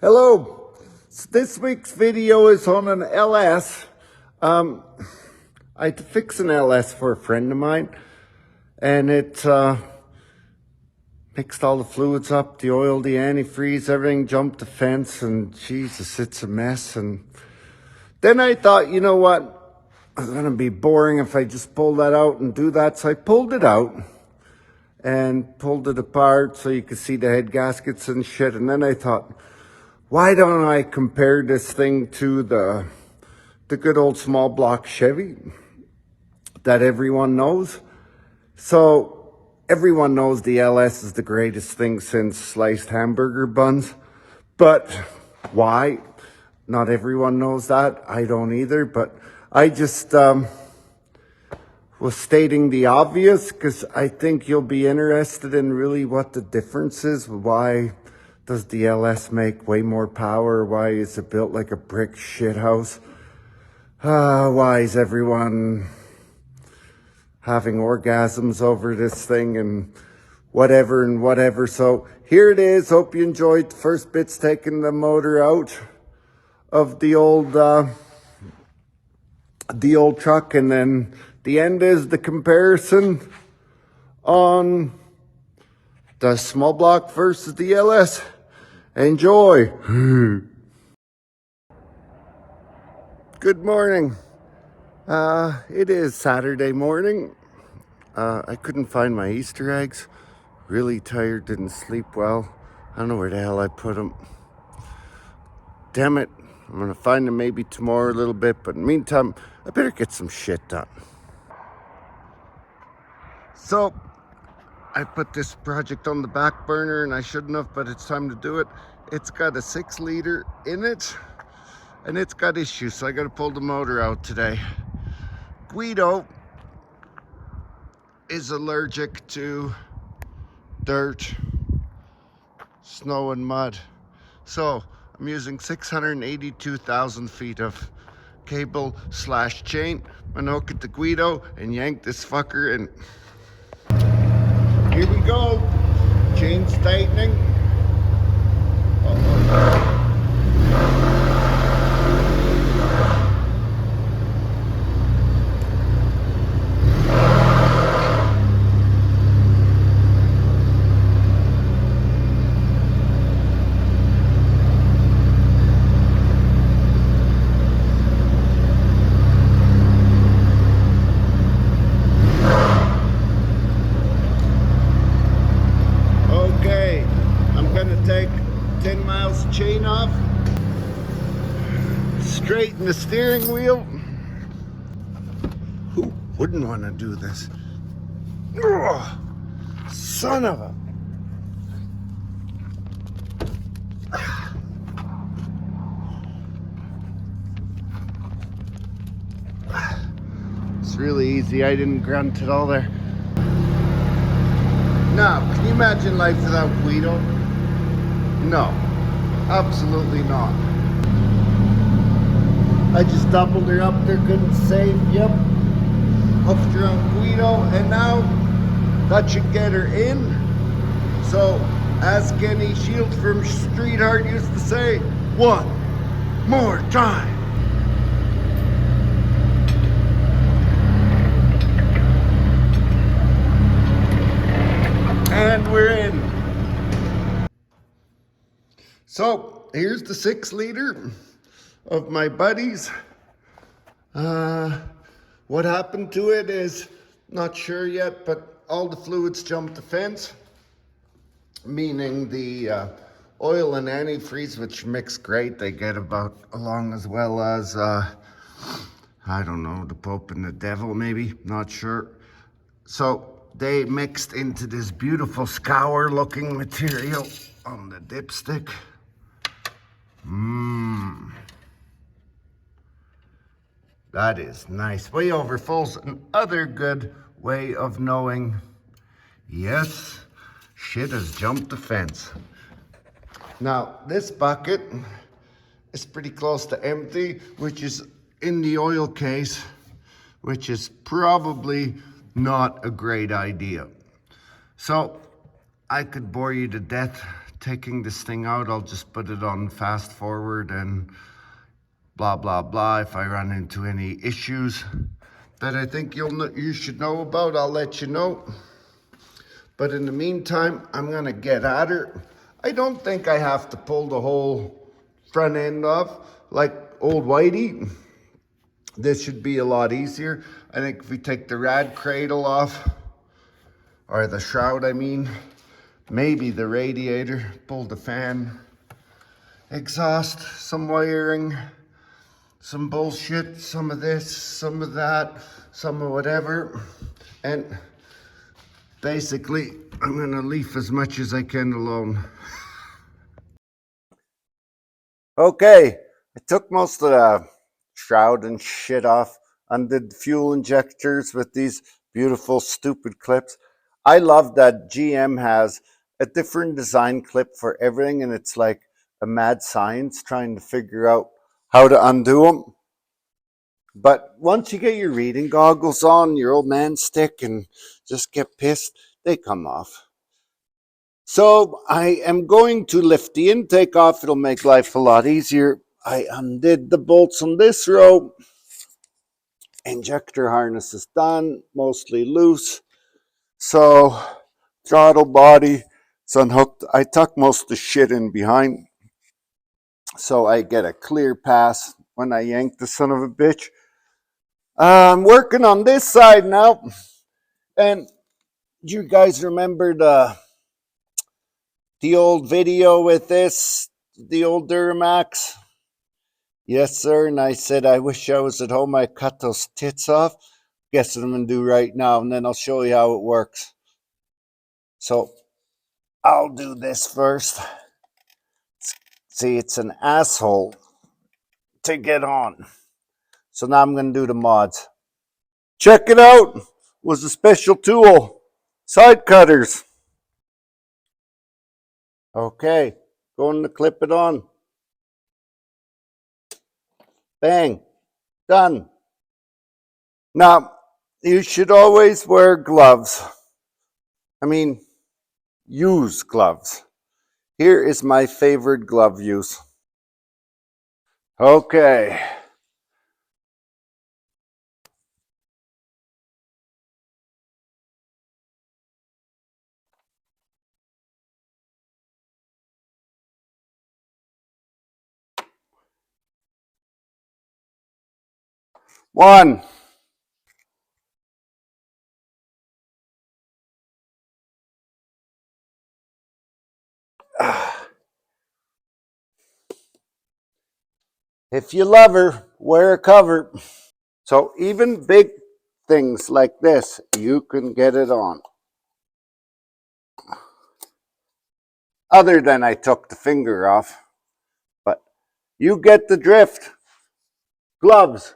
Hello, this week's video is on an LS. I had to fix an LS for a friend of mine, and it mixed all the fluids up, the oil, the antifreeze, everything jumped the fence, and Jesus, it's a mess. And then I thought, you know what, it's gonna be boring if I just pull that out and do that. So I pulled it out and pulled it apart so you could see the head gaskets and shit. And then I thought, why don't I compare this thing to the good old small block Chevy that everyone knows? So everyone knows the LS is the greatest thing since sliced hamburger buns. But why? Not everyone knows that. I don't either. But I just was stating the obvious because I think you'll be interested in really what the difference is. Why does the LS make way more power? Why is it built like a brick shithouse? Why is everyone having orgasms over this thing and whatever? So here it is. Hope you enjoyed the first bits, taking the motor out of the old truck, and then the end is the comparison on the small block versus the LS. Enjoy. Good morning. It is Saturday morning. I couldn't find my Easter eggs. Really tired, didn't sleep well. I don't know where the hell I put them. Damn it. I'm gonna find them maybe tomorrow a little bit, but in the meantime, I better get some shit done. So, I put this project on the back burner, and I shouldn't have, but it's time to do it. It's got a 6-liter in it, and it's got issues, so I gotta pull the motor out today. Guido is allergic to dirt, snow, and mud. So I'm using 682,000 feet of cable/chain. I'm gonna hook it to Guido and yank this fucker, and here we go. Chain's tightening. Okay, I'm gonna take 10 miles of chain off, straighten the steering wheel. Who wouldn't want to do this? Ugh, son of a... It's really easy. I didn't grunt at all there. Now, can you imagine life without Guido? No, absolutely not. I just doubled her up there, couldn't save. Yep, huffed her on Guido, and now that should get her in. So, as Kenny Shields from Street Art used to say, one more time. And we're in. So here's the 6-liter of my buddies. What happened to it is not sure yet, but all the fluids jumped the fence, meaning the oil and antifreeze, which mix great. They get about along as well as, I don't know, the Pope and the Devil, maybe, not sure. So they mixed into this beautiful scour-looking material on the dipstick. That is nice. Way over full's another good way of knowing, yes, shit has jumped the fence. Now, this bucket is pretty close to empty, which is in the oil case, which is probably not a great idea. So I could bore you to death taking this thing out, I'll just put it on fast forward and blah, blah, blah. If I run into any issues that I think you should know about, I'll let you know. But in the meantime, I'm gonna get at her. I don't think I have to pull the whole front end off like old Whitey. This should be a lot easier. I think if we take the rad cradle off, or the shroud I mean, maybe the radiator, pull the fan, exhaust, some wiring, some bullshit, some of this, some of that, some of whatever, and basically I'm gonna leave as much as I can alone. Okay, I took most of the shroud and shit off, undid fuel injectors with these beautiful stupid clips. I love that GM has a different design clip for everything, and it's like a mad science trying to figure out how to undo them. But once you get your reading goggles on, your old man stick, and just get pissed, they come off. So I am going to lift the intake off. It'll make life a lot easier. I undid the bolts on this row. Injector harness is done, mostly loose. So throttle body is unhooked. I tuck most of the shit in behind so I get a clear pass when I yank the son of a bitch. I'm working on this side now. And you guys remember the old video with this, the old Duramax? Yes, sir. And I said, I wish I was at home. I cut those tits off. Guess what I'm going to do right now, and then I'll show you how it works. So I'll do this first. See, it's an asshole to get on. So now I'm going to do the mods. Check it out. It was a special tool. Side cutters. Okay. Going to clip it on. Bang. Done. Now, you should always wear gloves. I mean, use gloves. Here is my favorite glove use. Okay. One. If you love her, wear a cover. So even big things like this, you can get it on. Other than I took the finger off. But you get the drift. Gloves.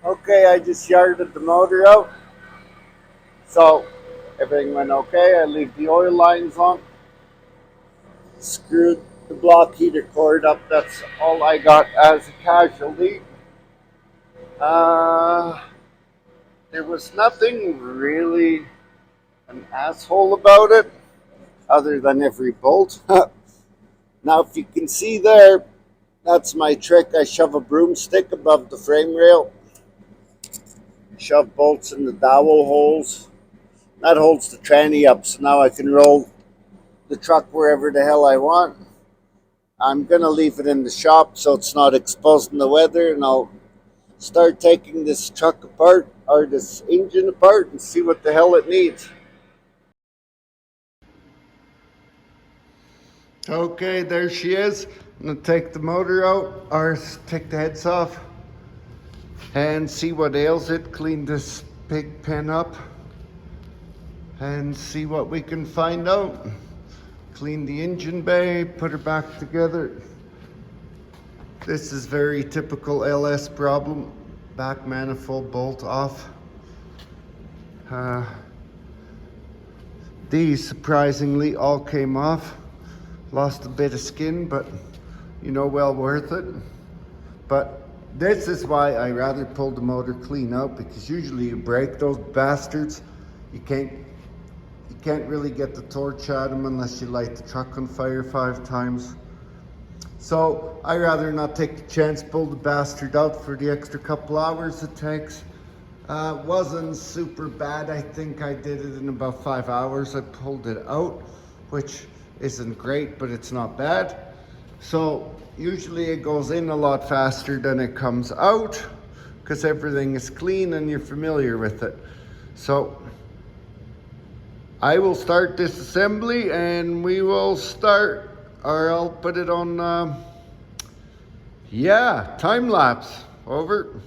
Okay, I just yarded the motor out. So everything went okay. I leave the oil lines on. Screwed the block heater cord up. That's all I got as a casualty. There was nothing really an asshole about it, other than every bolt. Now, if you can see there, that's my trick. I shove a broomstick above the frame rail, shove bolts in the dowel holes. That holds the tranny up, so now I can roll the truck wherever the hell I want. I'm going to leave it in the shop so it's not exposed in the weather, and I'll start taking this truck apart, or this engine apart, and see what the hell it needs. Okay, there she is. I'm going to take the motor out, or take the heads off, and see what ails it, clean this pig pen up, and see what we can find out. Clean the engine bay, put her back together. This is very typical LS problem. Back manifold bolt off. These surprisingly all came off. Lost a bit of skin, but well worth it. But this is why I rather pull the motor clean out, because usually you break those bastards. You can't really get the torch at them unless you light the truck on fire 5 times. So I rather not take the chance, pull the bastard out for the extra couple hours it takes. Wasn't super bad. I think I did it in about 5 hours. I pulled it out, which isn't great, but it's not bad. So usually it goes in a lot faster than it comes out, because everything is clean and you're familiar with it. So I will start this assembly and we will start, or I'll put it on, time lapse. Over.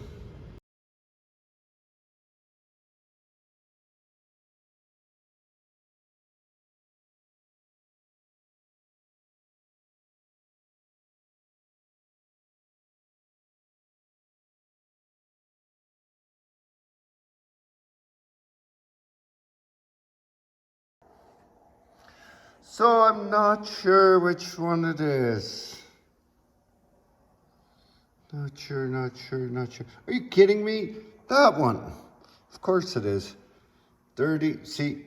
So I'm not sure which one it is. Not sure. Are you kidding me? That one. Of course it is. Dirty. See,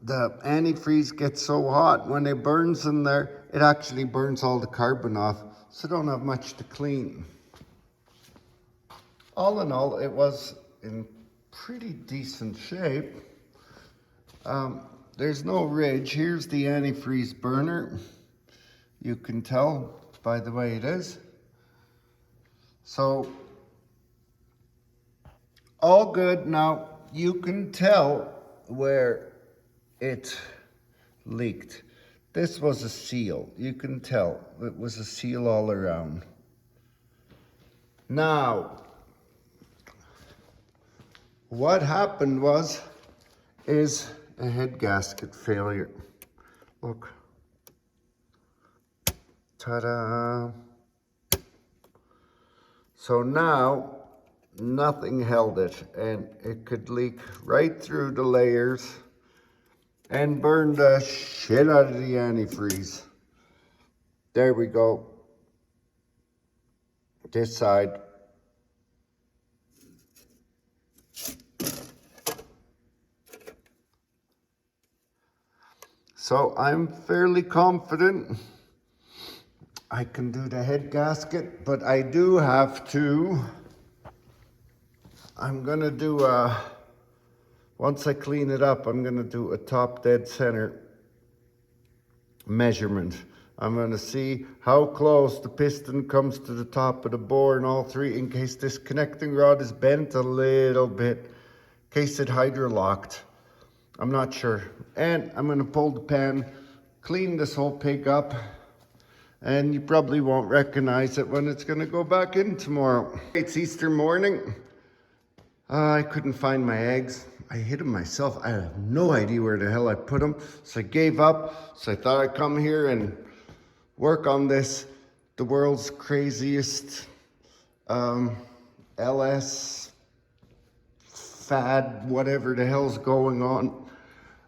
the antifreeze gets so hot when it burns in there, it actually burns all the carbon off. So don't have much to clean. All in all, it was in pretty decent shape. There's no ridge. Here's the antifreeze burner. You can tell by the way it is. So, all good. Now, you can tell where it leaked. This was a seal. You can tell it was a seal all around. Now, what happened is a head gasket failure. Look. Ta-da! So now, nothing held it, and it could leak right through the layers and burn the shit out of the antifreeze. There we go. This side. So I'm fairly confident I can do the head gasket, but I do have to, I'm gonna do once I clean it up, I'm gonna do a top dead center measurement. I'm gonna see how close the piston comes to the top of the bore and all three, in case this connecting rod is bent a little bit, in case it hydrolocked. I'm not sure. And I'm gonna pull the pan, clean this whole pig up, and you probably won't recognize it when it's gonna go back in tomorrow. It's Easter morning. I couldn't find my eggs. I hid them myself. I have no idea where the hell I put them. So I gave up. So I thought I'd come here and work on this, the world's craziest LS fad, whatever the hell's going on.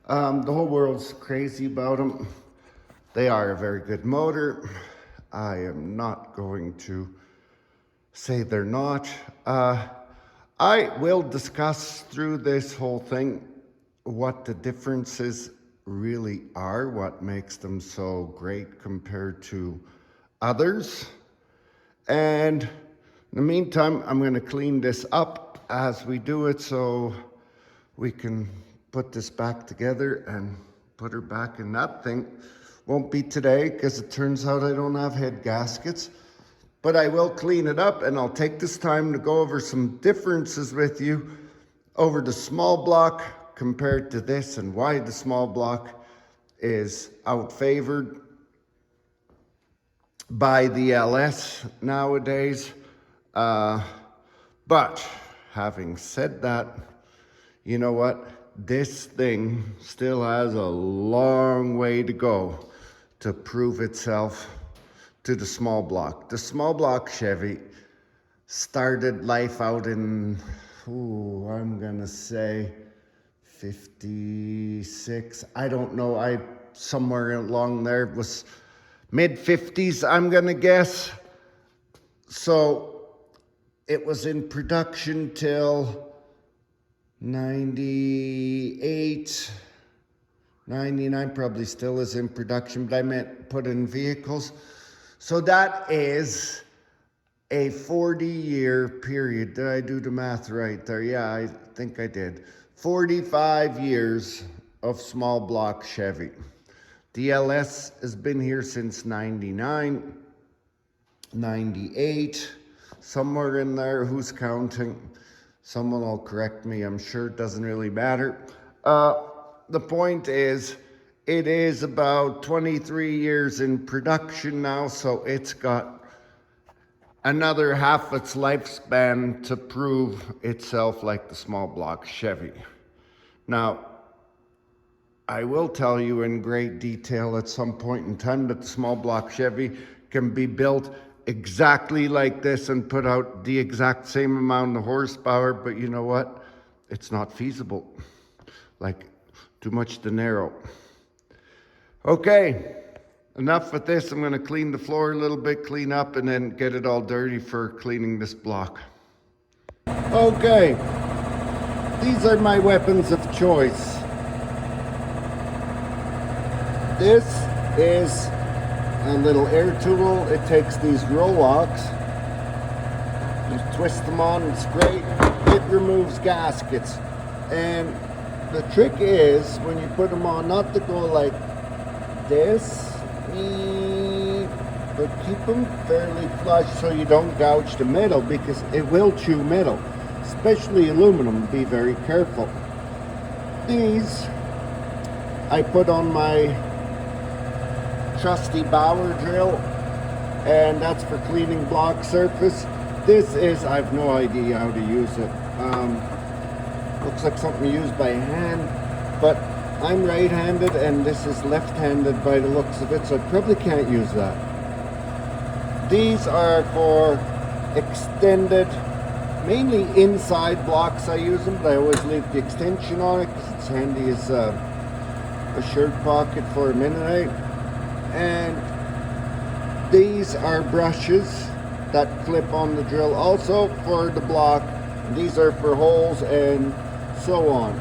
The whole world's crazy about them. They are a very good motor. I am not going to say they're not. I will discuss through this whole thing what the differences really are, what makes them so great compared to others. And in the meantime, I'm going to clean this up as we do it so we can put this back together and put her back in that thing. Won't be today because it turns out I don't have head gaskets, but I will clean it up, and I'll take this time to go over some differences with you over the small block compared to this, and why the small block is outfavored by the LS nowadays. But having said that, you know what? This thing still has a long way to go to prove itself to the small block. The small block Chevy started life out in, I'm gonna say 56. I don't know. Somewhere along there was mid-50s, I'm gonna guess. So it was in production till 98, 99, probably still is in production, but I meant put in vehicles. So that is a 40-year period. Did I do the math right there? Yeah, I think I did. 45 years of small block Chevy. The LS has been here since 99, 98, somewhere in there. Who's counting? Someone will correct me, I'm sure. It doesn't really matter. The point is, it is about 23 years in production now, so it's got another half its lifespan to prove itself like the small block Chevy. Now, I will tell you in great detail at some point in time that the small block Chevy can be built exactly like this and put out the exact same amount of horsepower, but you know what? It's not feasible. Like, too much dinero. Okay, enough with this. I'm gonna clean the floor a little bit, clean up, and then get it all dirty for cleaning this block. Okay, these are my weapons of choice. This is a little air tool. It takes these roll locks, you twist them on, it's great. It removes gaskets. And the trick is, when you put them on, not to go like this, but keep them fairly flush so you don't gouge the metal, because it will chew metal, especially aluminum. Be very careful. These I put on my trusty Bauer drill, and that's for cleaning block surface. This is, I have no idea how to use it. Looks like something used by hand, but I'm right-handed and this is left-handed by the looks of it, so I probably can't use that. These are for extended, mainly inside blocks I use them, but I always leave the extension on it because it's handy as a shirt pocket for a minute. And these are brushes that clip on the drill, also for the block. These are for holes and so on.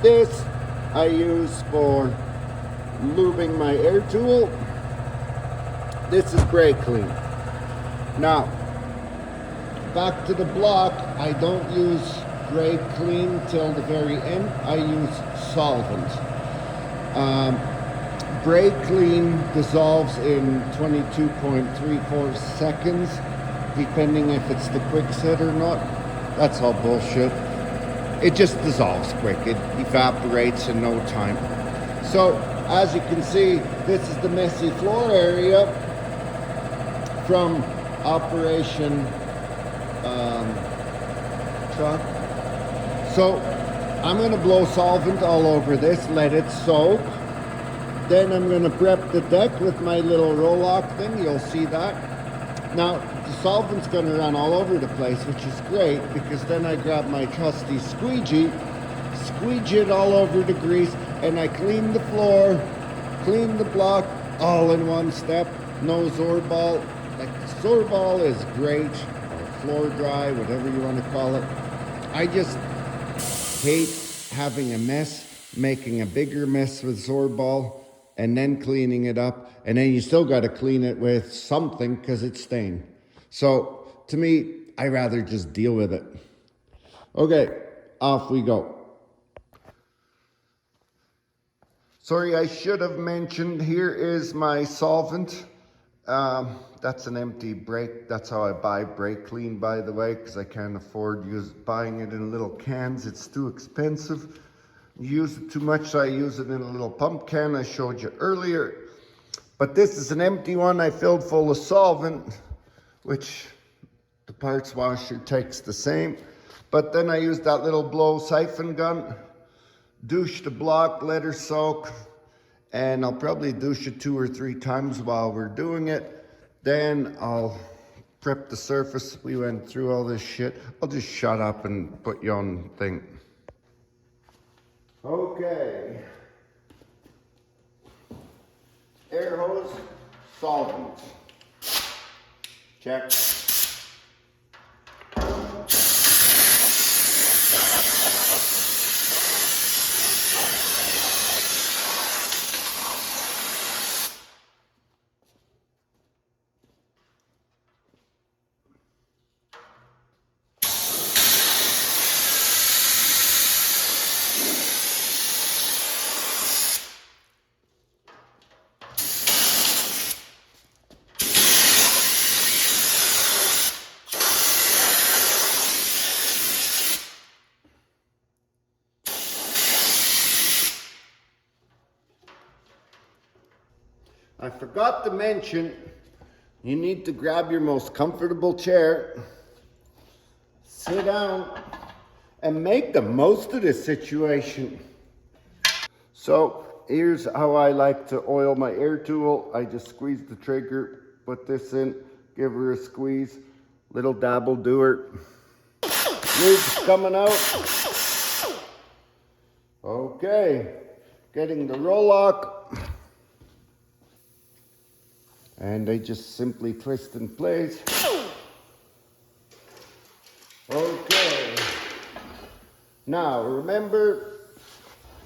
This I use for lubing my air tool. This is brake clean. Now, back to the block, I don't use brake clean till the very end. I use solvent. Brake clean dissolves in 22.34 seconds, depending if it's the quick set or not. That's all bullshit. It just dissolves quick. It evaporates in no time. So, as you can see, this is the messy floor area from Operation Truck. So, I'm going to blow solvent all over this, let it soak. Then I'm going to prep the deck with my little roll-lock thing. You'll see that. Now, the solvent's going to run all over the place, which is great, because then I grab my trusty squeegee, squeegee it all over the grease, and I clean the floor, clean the block, all in one step. No Zorball. Like, Zorball is great, or floor dry, whatever you want to call it. I just hate having a mess, making a bigger mess with Zorball, and then cleaning it up, and then you still got to clean it with something because it's stained. So to me, I rather just deal with it. Okay, off we go. Sorry, I should have mentioned, here is my solvent. That's an empty brake. That's how I buy brake clean, by the way, because I can't afford buying it in little cans. It's too expensive. Use it too much, so I use it in a little pump can I showed you earlier. But this is an empty one I filled full of solvent, which the parts washer takes the same. But then I use that little blow siphon gun, douche the block, let her soak, and I'll probably douche it 2 or 3 times while we're doing it. Then I'll prep the surface. We went through all this shit. I'll just shut up and put you on thing. Okay. Air hose, solvents. Check. I forgot to mention, you need to grab your most comfortable chair, sit down, and make the most of this situation. So here's how I like to oil my air tool. I just squeeze the trigger, put this in, give her a squeeze, little dab will do her. Lube's coming out. Okay, getting the roll lock. And they just simply twist in place. Okay. Now remember,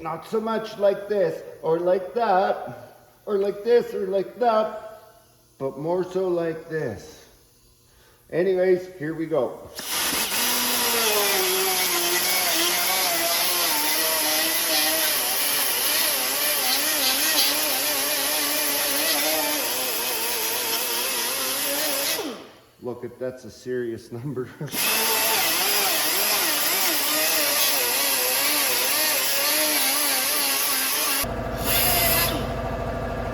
not so much like this, or like that, or like this, or like that, but more so like this. Anyways, here we go. Look, that's a serious number.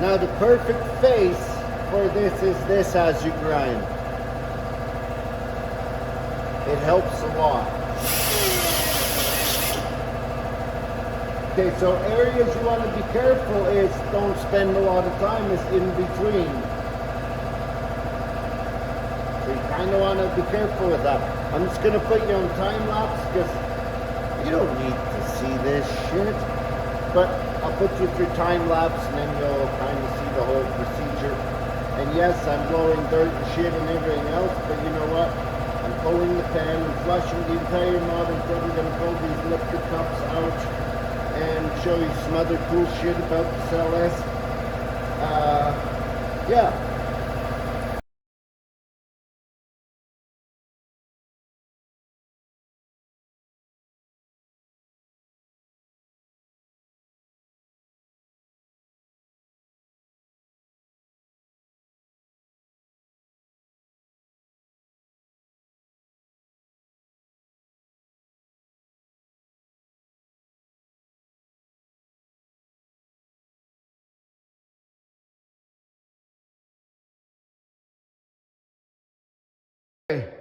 Now the perfect face for this is this as you grind. It helps a lot. Okay, so areas you want to be careful is don't spend a lot of time is in between. So you kind of want to be careful with that. I'm just going to put you on time lapse because you don't need to see this shit. But I'll put you through time lapse and then you'll kind of see the whole procedure. And yes, I'm blowing dirt and shit and everything else, but you know what? I'm pulling the pan and flushing the entire mod. I'm probably going to pull these lifter cups out and show you some other cool shit about the Cell S. Yeah.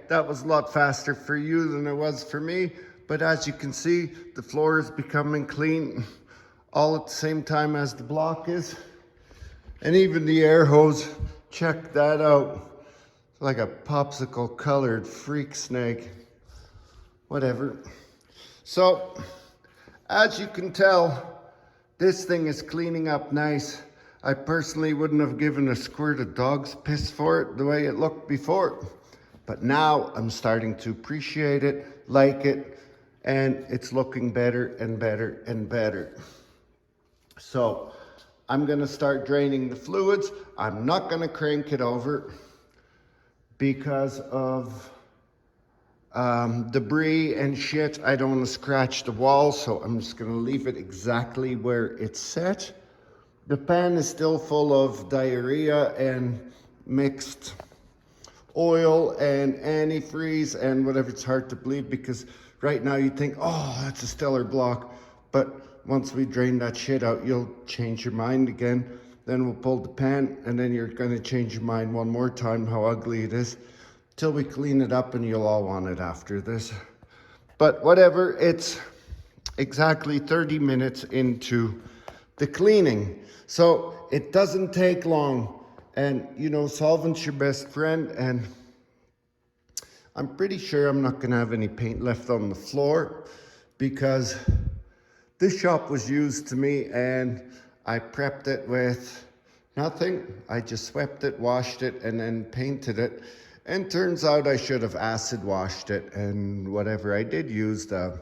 That was a lot faster for you than it was for me, but as you can see, the floor is becoming clean all at the same time as the block is. And even the air hose, check that out. It's like a popsicle colored freak snake. Whatever. So, as you can tell, this thing is cleaning up nice. I personally wouldn't have given a squirt of dog's piss for it the way it looked before. But now I'm starting to appreciate it, like it, and it's looking better and better and better. So I'm gonna start draining the fluids. I'm not gonna crank it over because of debris and shit. I don't wanna scratch the wall, so I'm just gonna leave it exactly where it's set. The pan is still full of diarrhea and mixed oil and antifreeze and whatever. It's hard to believe because right now you think, oh, that's a stellar block. But once we drain that shit out, you'll change your mind again. Then we'll pull the pan and then you're gonna change your mind one more time how ugly it is till we clean it up and you'll all want it after this. But whatever, it's exactly 30 minutes into the cleaning. So it doesn't take long. And you know, solvent's your best friend, and I'm pretty sure I'm not gonna have any paint left on the floor because this shop was used to me and I prepped it with nothing. I just swept it, washed it, and then painted it. And turns out I should have acid washed it and whatever. I did use the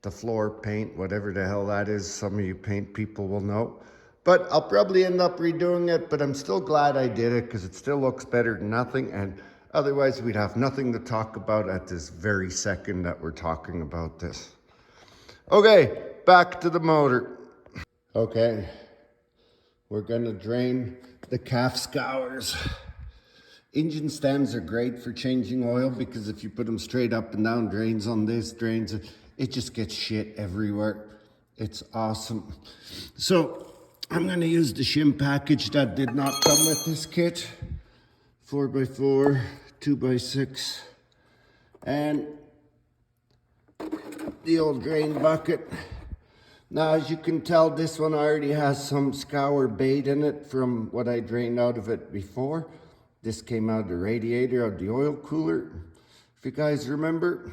floor paint, whatever the hell that is. Some of you paint people will know. But I'll probably end up redoing it, but I'm still glad I did it because it still looks better than nothing. And otherwise we'd have nothing to talk about at this very second that we're talking about this. Okay, back to the motor. Okay, we're gonna drain the calf scours. Engine stems are great for changing oil because if you put them straight up and down, drains on this, drains, it just gets shit everywhere. It's awesome. So I'm gonna use the shim package that did not come with this kit. 4x4, 2x6, and the old drain bucket. Now, as you can tell, this one already has some scour bait in it from what I drained out of it before. This came out of the radiator of the oil cooler, if you guys remember.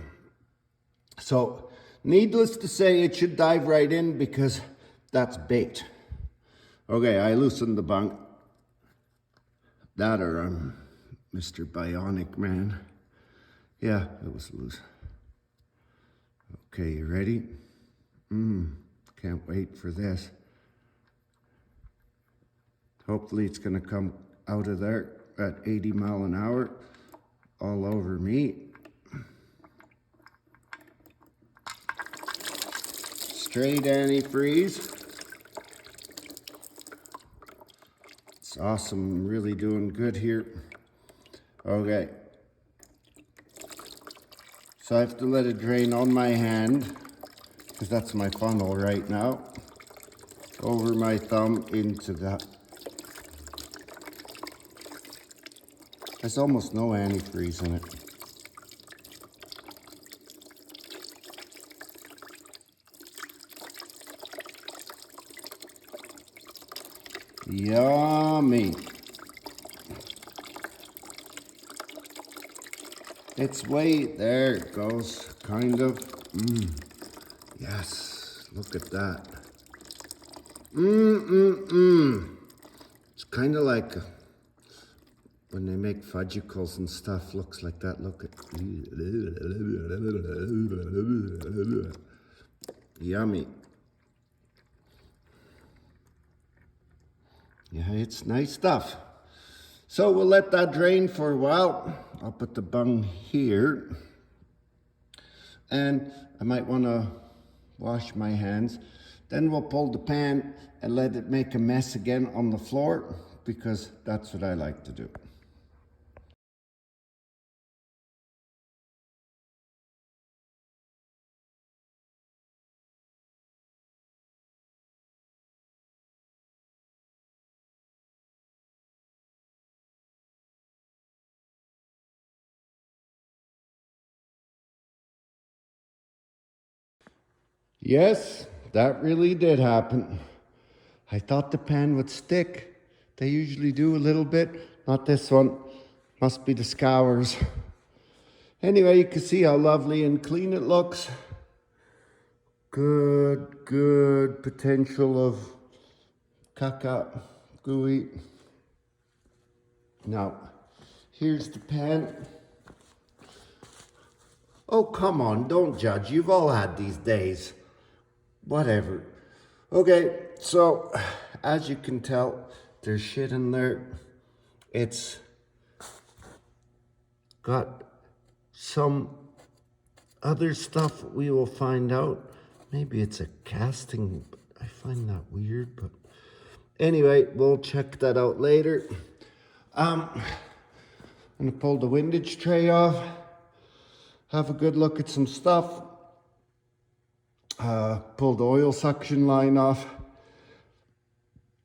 So, needless to say, it should dive right in because that's bait. Okay, I loosened the bung. That or I'm Mr. Bionic Man. Yeah, it was loose. Okay, you ready? Can't wait for this. Hopefully it's gonna come out of there at 80 mile an hour all over me. Straight antifreeze. It's awesome, really doing good here. Okay. So I have to let it drain on my hand because that's my funnel right now. Over my thumb into that. There's almost no antifreeze in it. Yummy. It's way, there it goes, kind of. Yes, look at that. It's kind of like when they make fudgicles and stuff, looks like that. Look at, yummy. Yeah, it's nice stuff. So we'll let that drain for a while. I'll put the bung here. And I might want to wash my hands. Then we'll pull the pan and let it make a mess again on the floor because that's what I like to do. Yes, that really did happen. I thought the pan would stick. They usually do a little bit. Not this one. Must be the scours. Anyway, you can see how lovely and clean it looks. Good potential of caca, gooey. Now, here's the pan. Oh, come on, don't judge. You've all had these days. Whatever. Okay, so as you can tell, there's shit in there. It's got some other stuff we will find out. Maybe it's a casting. I find that weird, but anyway, we'll check that out later. I'm gonna pull the windage tray off, have a good look at some stuff, pull the oil suction line off,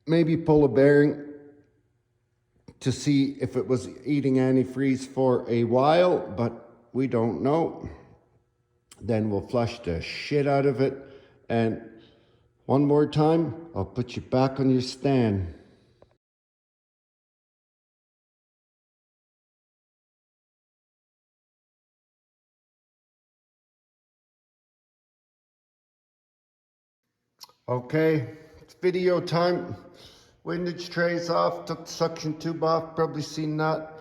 maybe pull a bearing to see if it was eating antifreeze for a while, but we don't know. Then we'll flush the shit out of it, and one more time, I'll put you back on your stand. Okay, it's video time. Windage trays off, took the suction tube off, probably seen that.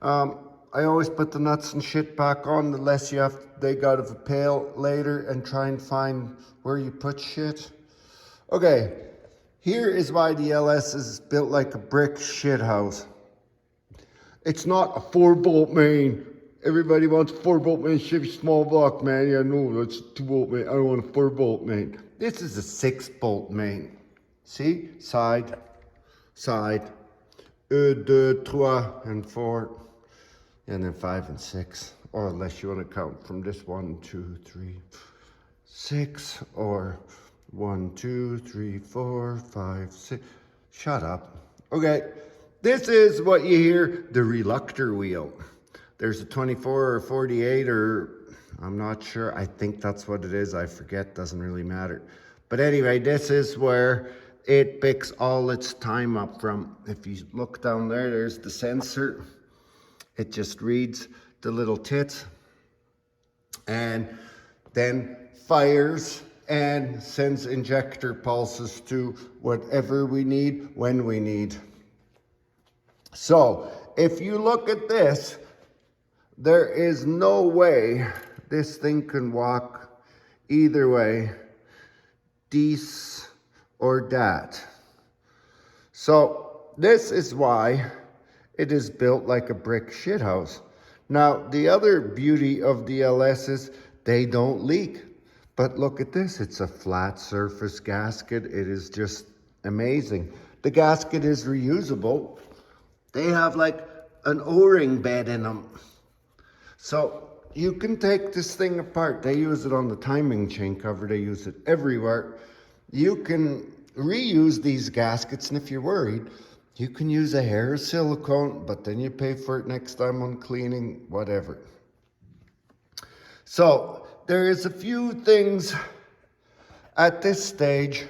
I always put the nuts and shit back on, the less you have to dig out of a pail later and try and find where you put shit. Okay, here is why the LS is built like a brick shit house. It's not a 4-bolt main. Everybody wants a 4-bolt main, Chevy small block, man. Yeah, no, that's a 2-bolt main. I don't want a 4-bolt main. This is a 6-bolt main. See? Side, side, 1, 2, 3, and 4. And then 5 and 6. Or unless you want to count from this 1, 2, 3, 6. Or 1, 2, 3, 4, 5, 6. Shut up. Okay. This is what you hear, the reluctor wheel. There's a 24 or 48 or I'm not sure. I think that's what it is. I forget. Doesn't really matter. But anyway, this is where it picks all its time up from. If you look down there, there's the sensor. It just reads the little tits and then fires and sends injector pulses to whatever we need when we need. So if you look at this, there is no way this thing can walk either way, dies or dat. So this is why it is built like a brick shithouse. Now, the other beauty of the LS is they don't leak. But look at this, it's a flat surface gasket. It is just amazing. The gasket is reusable. They have like an O-ring bed in them. So you can take this thing apart. They use it on the timing chain cover. They use it everywhere. You can reuse these gaskets, and if you're worried, you can use a hair of silicone, but then you pay for it next time on cleaning, whatever. So there is a few things at this stage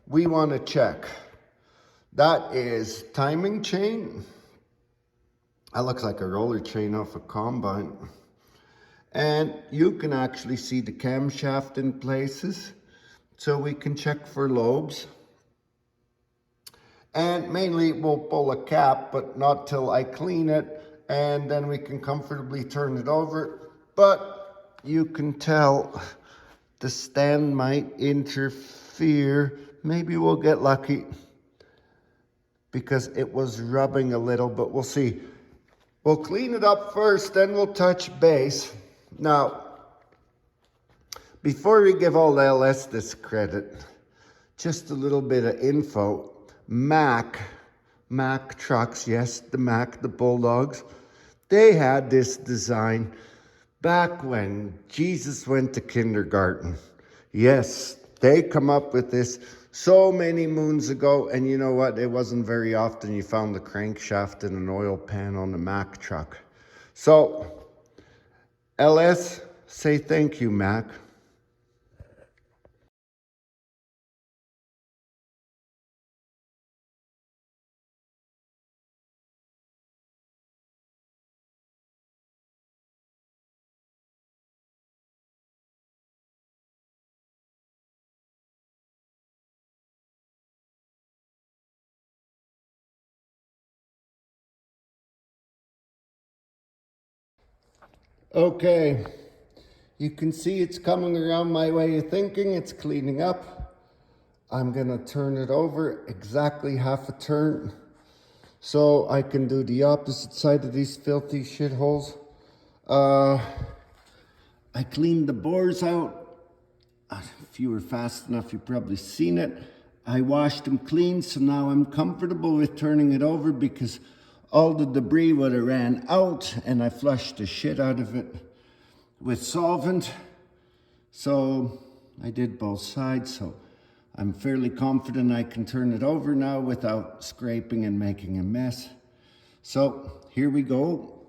we want to check. That is timing chain. That looks like a roller chain off a combine. And you can actually see the camshaft in places. So we can check for lobes. And mainly we'll pull a cap, but not till I clean it. And then we can comfortably turn it over. But you can tell the stand might interfere. Maybe we'll get lucky because it was rubbing a little, but we'll see. We'll clean it up first, then we'll touch base. Now, before we give all LS this credit, just a little bit of info. Mack trucks, yes, the Mack, the Bulldogs, they had this design back when Jesus went to kindergarten. Yes, they come up with this so many moons ago, and you know what? It wasn't very often you found the crankshaft in an oil pan on a Mack truck. So, LS, say thank you, Mack. Okay, you can see it's coming around my way of thinking. It's cleaning up. I'm gonna turn it over exactly half a turn so I can do the opposite side of these filthy shitholes. I cleaned the bores out. If you were fast enough, you've probably seen it. I washed them clean, so now I'm comfortable with turning it over because all the debris would have ran out and I flushed the shit out of it with solvent. So I did both sides, so I'm fairly confident I can turn it over now without scraping and making a mess. So here we go.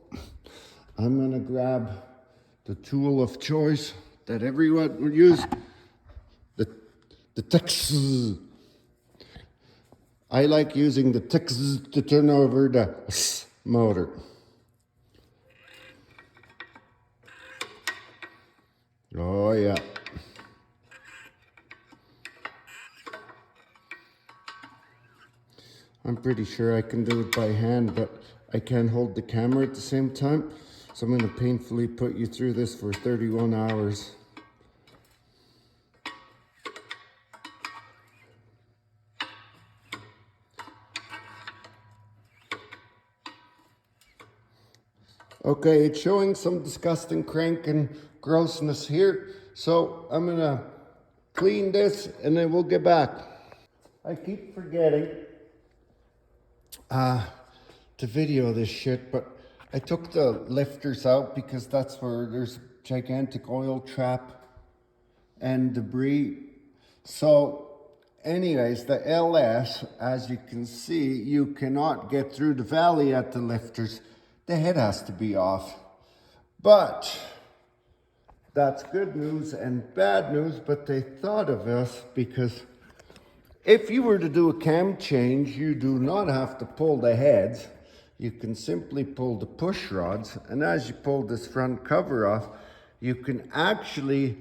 I'm gonna grab the tool of choice that everyone would use, the Texas. I like using the Texas to turn over the motor. Oh yeah. I'm pretty sure I can do it by hand, but I can't hold the camera at the same time. So I'm going to painfully put you through this for 31 hours. Okay, it's showing some disgusting crank and grossness here. So I'm going to clean this and then we'll get back. I keep forgetting to video this shit, but I took the lifters out because that's where there's gigantic oil trap and debris. So anyways, the LS, as you can see, you cannot get through the valley at the lifters. The head has to be off. But that's good news and bad news, but they thought of us because if you were to do a cam change, you do not have to pull the heads. You can simply pull the push rods, and as you pull this front cover off, you can actually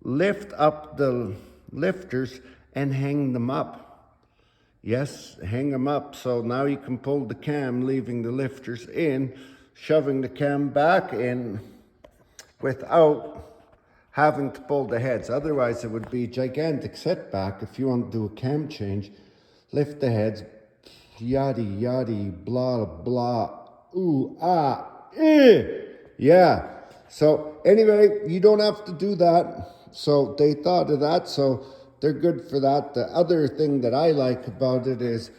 lift up the lifters and hang them up. Yes, hang them up, so now you can pull the cam, leaving the lifters in, shoving the cam back in without having to pull the heads. Otherwise, it would be a gigantic setback if you want to do a cam change. Lift the heads, yada yada, blah blah, ooh, ah, eh. Yeah. So anyway, you don't have to do that. So they thought of that, so they're good for that. The other thing that I like about it is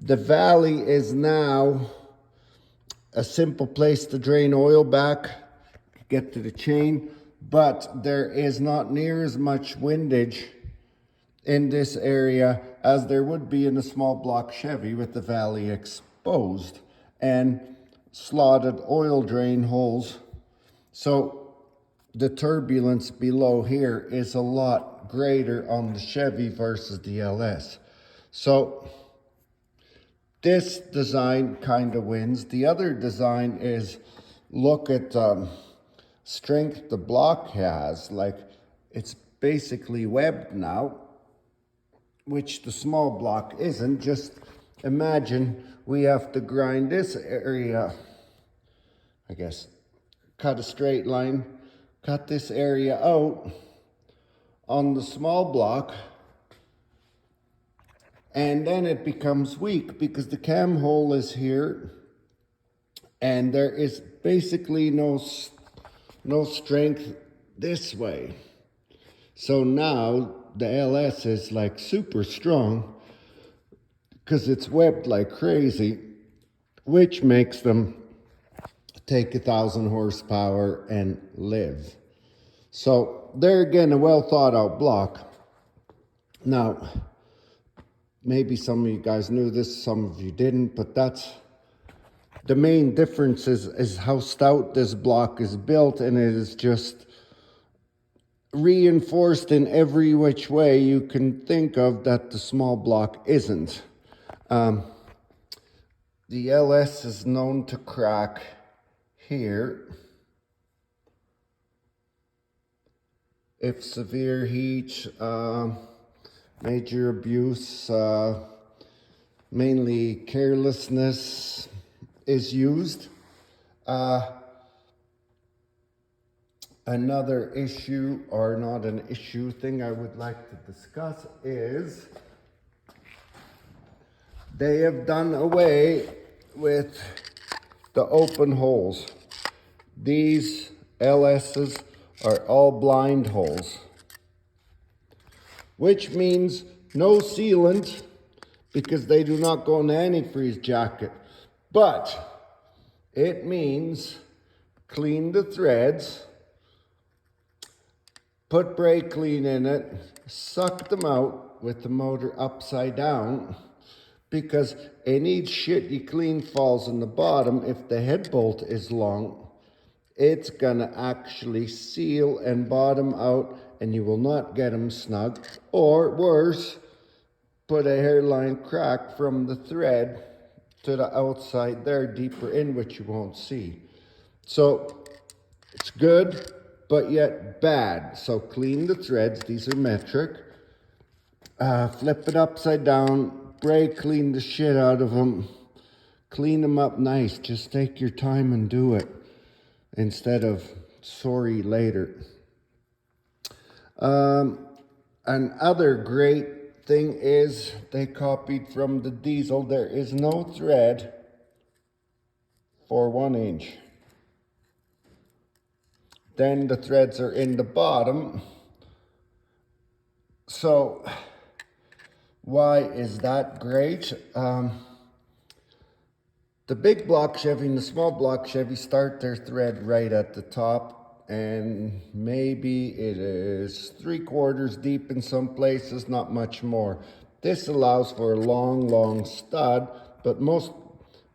the valley is now a simple place to drain oil back, get to the chain, but there is not near as much windage in this area as there would be in a small block Chevy with the valley exposed and slotted oil drain holes. So the turbulence below here is a lot greater on the Chevy versus the LS. So this design kind of wins. The other design is, look at strength the block has. Like, it's basically webbed now, which the small block isn't. Just imagine we have to grind this area, I guess, cut a straight line, cut this area out on the small block, and then it becomes weak because the cam hole is here and there is basically no strength this way. So now the LS is like super strong because it's webbed like crazy, which makes them take 1,000 horsepower and live. So they're again a well thought out block. Now, maybe some of you guys knew this, some of you didn't, but that's the main difference is how stout this block is built, and it is just reinforced in every which way you can think of that the small block isn't. The LS is known to crack here if severe heat, major abuse, mainly carelessness is used. Another issue, or not an issue, thing I would like to discuss is they have done away with the open holes. These LSs are all blind holes, which means no sealant because they do not go in the antifreeze jacket. But it means clean the threads, put brake clean in it, suck them out with the motor upside down, because any shit you clean falls in the bottom. If the head bolt is long, it's gonna actually seal and bottom out and you will not get them snug, or worse, put a hairline crack from the thread to the outside there, deeper in, which you won't see. So it's good, but yet bad. So clean the threads, these are metric. Flip it upside down, brake clean the shit out of them. Clean them up nice. Just take your time and do it instead of sorry later. Another great thing is they copied from the diesel. There is no thread for 1 inch. Then the threads are in the bottom. So why is that great? The big block Chevy and the small block Chevy start their thread right at the top, and maybe it is 3/4 deep in some places, not much more. This allows for a long stud, but most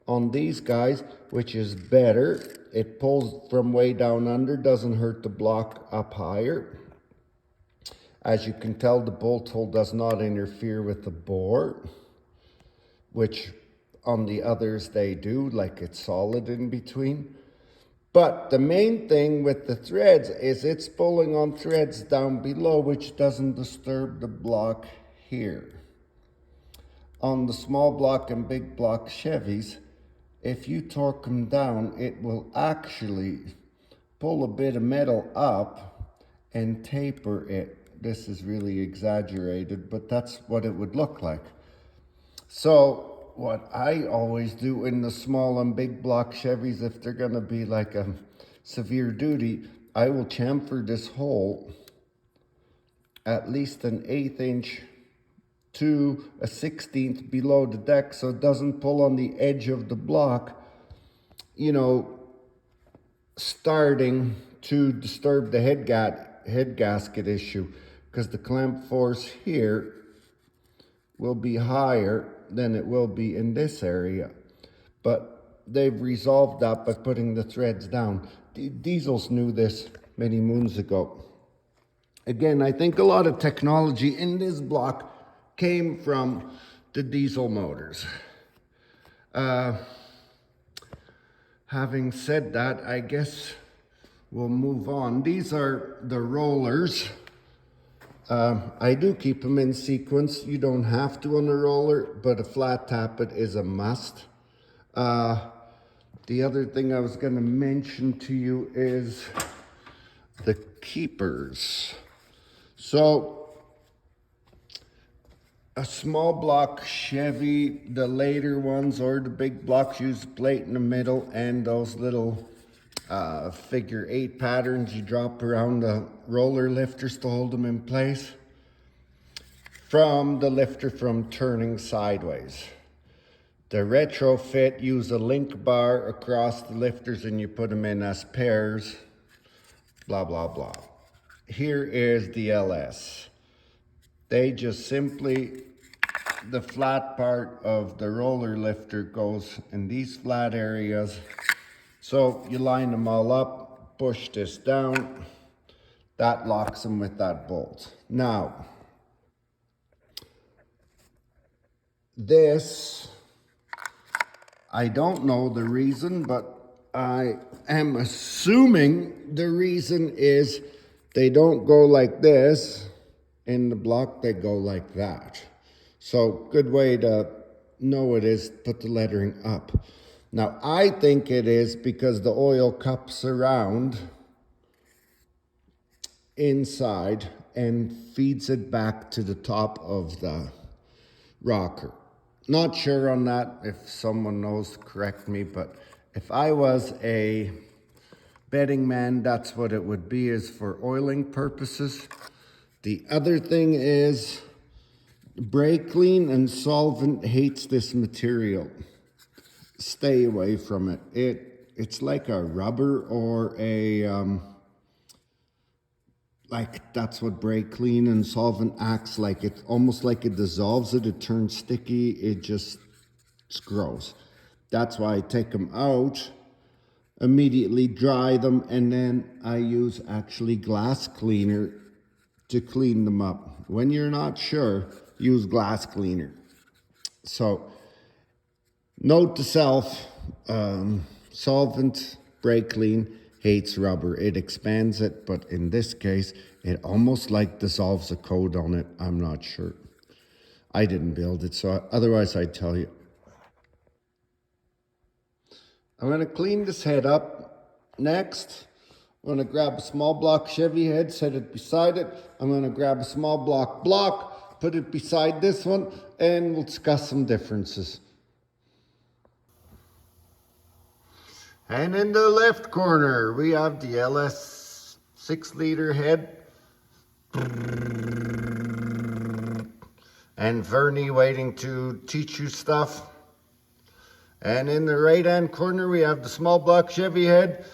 on these guys, which is better, it pulls from way down under, doesn't hurt the block up higher. As you can tell, the bolt hole does not interfere with the bore, which on the others they do, like it's solid in between. But the main thing with the threads is it's pulling on threads down below, which doesn't disturb the block here. On the small block and big block Chevys, if you torque them down, it will actually pull a bit of metal up and taper it. This is really exaggerated, but that's what it would look like. So what I always do in the small and big block Chevys, if they're gonna be like a severe duty, I will chamfer this hole at least an 1/8 inch to a 1/16 below the deck so it doesn't pull on the edge of the block, you know, starting to disturb the head gasket issue, because the clamp force here will be higher than it will be in this area. But they've resolved that by putting the threads down. Diesels knew this many moons ago. Again, I think a lot of technology in this block came from the diesel motors. Having said that, I guess we'll move on. These are the rollers. I do keep them in sequence. You don't have to on a roller, but a flat tappet is a must. The other thing I was going to mention to you is the keepers. So a small block Chevy, the later ones, or the big blocks use a plate in the middle and those little figure 8 patterns you drop around the roller lifters to hold them in place from the lifter from turning sideways. The retrofit use a link bar across the lifters and you put them in as pairs, blah, blah, blah. Here is the LS. They just simply, the flat part of the roller lifter goes in these flat areas. So you line them all up, push this down, that locks them with that bolt. Now, this, I don't know the reason, but I am assuming the reason is they don't go like this in the block, they go like that. So good way to know it is put the lettering up. Now, I think it is because the oil cups around inside and feeds it back to the top of the rocker. Not sure on that. If someone knows, correct me, but if I was a betting man, that's what it would be, is for oiling purposes. The other thing is brake clean and solvent hates this material. Stay away from it. It's like a rubber or a like that's what brake clean and solvent acts like. It's almost like it dissolves it. It turns sticky. It's gross. That's why I take them out, immediately dry them, and then I use actually glass cleaner to clean them up. When you're not sure, use glass cleaner. So note to self, solvent brake clean hates rubber. It expands it, but in this case, it almost like dissolves a coat on it. I'm not sure. I didn't build it, so otherwise I'd tell you. I'm going to clean this head up. Next, I'm going to grab a small block Chevy head, set it beside it. I'm going to grab a small block, put it beside this one, and we'll discuss some differences. And in the left corner, we have the LS 6-liter head. And Vernie waiting to teach you stuff. And in the right-hand corner, we have the small block Chevy head,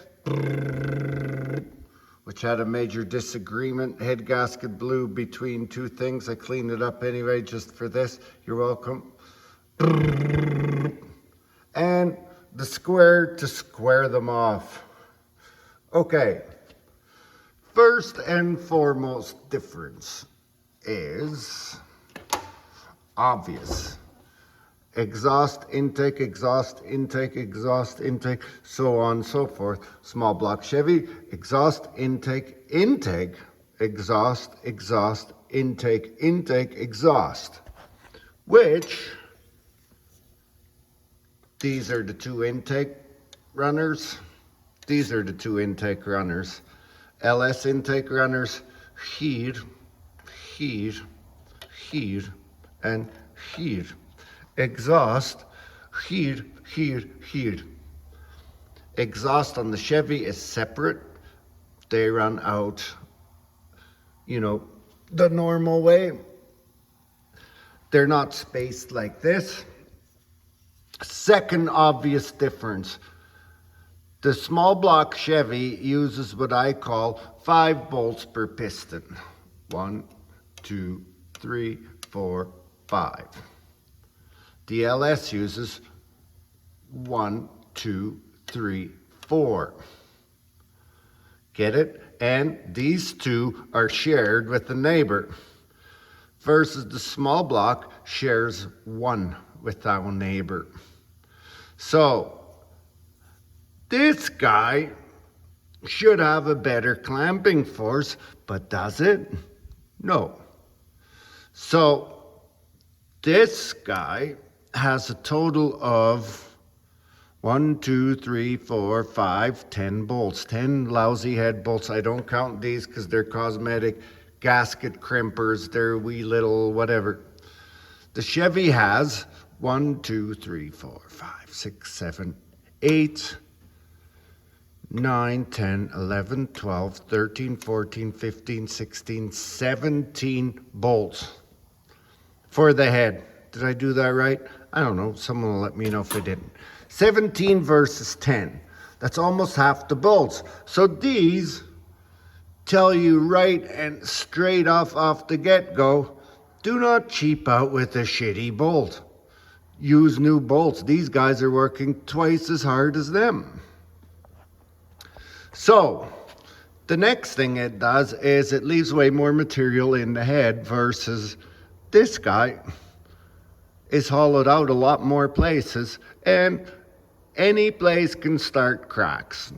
which had a major disagreement. Head gasket blew between two things. I cleaned it up anyway, just for this. You're welcome. And the square to square them off. Okay. First and foremost difference is obvious. Exhaust intake, exhaust intake, exhaust intake, so on and so forth. Small block Chevy, exhaust intake, intake, exhaust, exhaust, intake, intake, exhaust. Which, these are the two intake runners. These are the two intake runners. LS intake runners, here, here, here, and here. Exhaust, here, here, here. Exhaust on the Chevy is separate. They run out, the normal way. They're not spaced like this. Second obvious difference. The small block Chevy uses what I call 5 bolts per piston. 1, 2, 3, 4, 5. The LS uses 1, 2, 3, 4. Get it? And these two are shared with the neighbor. Versus the small block shares 1 with our neighbor. So, this guy should have a better clamping force, but does it? No. So, this guy has a total of 1, 2, 3, 4, 5, 10 bolts. 10 lousy head bolts. I don't count these because they're cosmetic gasket crimpers. They're wee little whatever. The Chevy has 1, 2, 3, 4, 5, 6, 7, 8, 9, 10, 11, 12, 13, 14, 15, 16, 17 bolts for the head. Did I do that right? I don't know. Someone will let me know if I didn't. 17 versus 10. That's almost half the bolts. So these tell you right and straight off the get-go, do not cheap out with a shitty bolt. Use new bolts. These guys are working twice as hard as them. So, the next thing it does is it leaves way more material in the head versus this guy is hollowed out a lot more places, and any place can start cracks.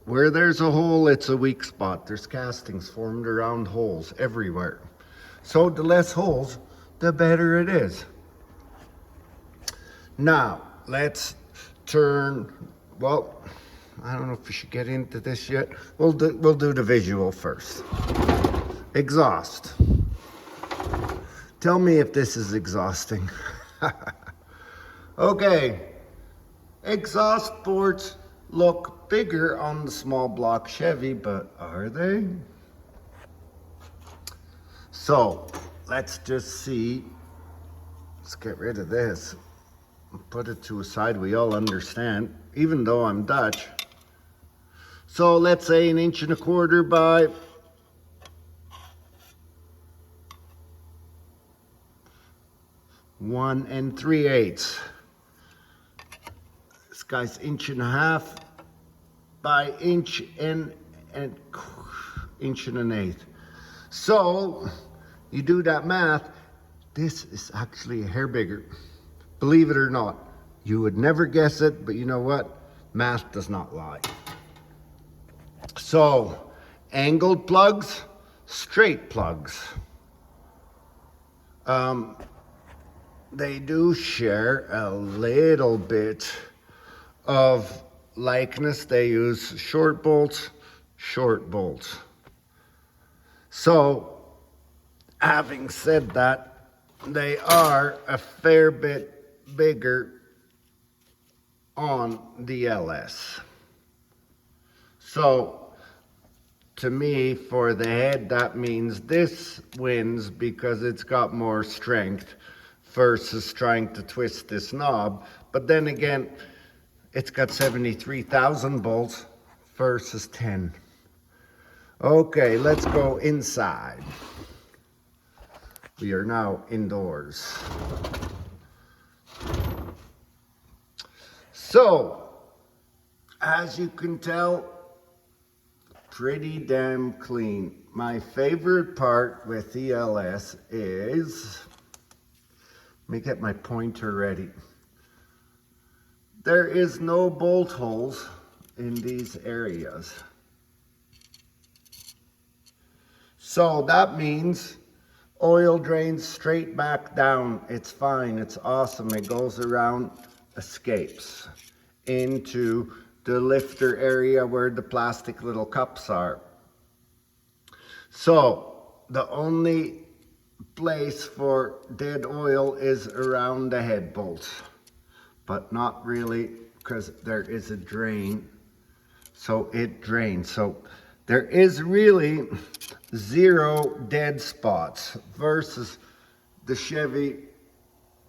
Where there's a hole, it's a weak spot. There's castings formed around holes everywhere. So the less holes, the better it is. Now, let's turn, well, I don't know if we should get into this yet. We'll do the visual first. Exhaust. Tell me if this is exhausting. Okay, exhaust ports look bigger on the small block Chevy, but are they? So, let's just see. Let's get rid of this. Put it to a side we all understand, even though I'm Dutch. So let's say 1.25 inches by 1 3/8. This guy's 1.5 inches by 1 inch and 1 1/8. So you do that math, this is actually a hair bigger. Believe it or not. You would never guess it, but you know what? Math does not lie. So, angled plugs, straight plugs. they do share a little bit of likeness. They use short bolts. So, having said that, they are a fair bit bigger on the LS. So, to me, for the head, that means this wins because it's got more strength versus trying to twist this knob. But then again, it's got 73,000 bolts versus 10. Okay, let's go inside. We are now indoors. So, as you can tell, pretty damn clean. My favorite part with the LS is, let me get my pointer ready. There is no bolt holes in these areas. So that means oil drains straight back down. It's fine, it's awesome. It goes around, escapes into the lifter area where the plastic little cups are. So the only place for dead oil is around the head bolts, but not really, because there is a drain, so it drains. So there is really 0 dead spots versus the Chevy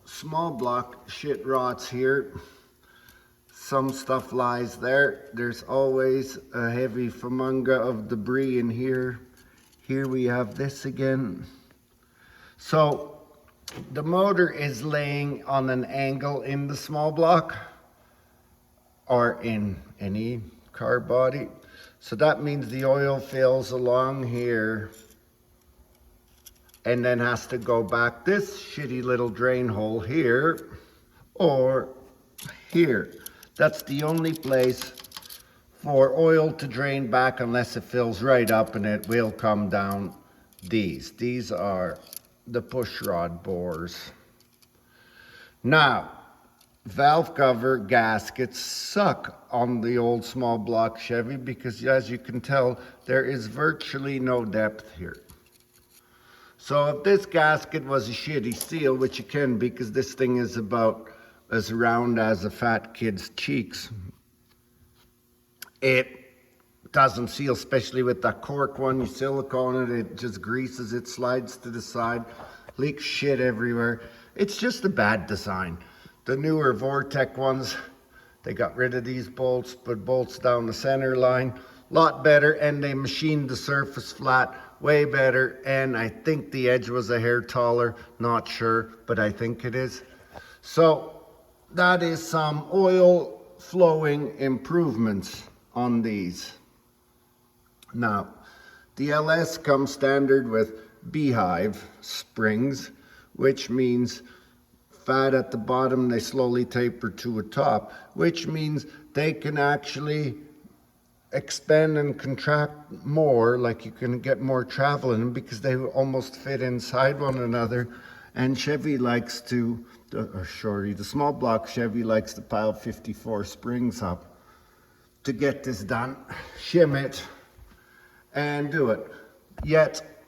small block shit rots here. Some stuff lies there. There's always a heavy famunga of debris in here. Here we have this again. So the motor is laying on an angle in the small block or in any car body. So that means the oil fills along here and then has to go back this shitty little drain hole here or here. That's the only place for oil to drain back unless it fills right up, and it will come down these. These are the push rod bores. Now, valve cover gaskets suck on the old small block Chevy because, as you can tell, there is virtually no depth here. So if this gasket was a shitty steel, which it can be because this thing is about as round as a fat kid's cheeks, it doesn't seal, especially with that cork one. You silicone it, it just greases, it slides to the side, leaks shit everywhere. It's just a bad design. The newer Vortec ones, they got rid of these bolts, put bolts down the center line, lot better, and they machined the surface flat, way better, and I think the edge was a hair taller, not sure, but I think it is. So that is some oil flowing improvements on these. Now, the LS comes standard with beehive springs, which means fat at the bottom, they slowly taper to a top, which means they can actually expand and contract more, like you can get more travel in them because they almost fit inside one another. And Chevy likes to, the small block Chevy likes to pile 54 springs up to get this done, shim it, and do it. Yet,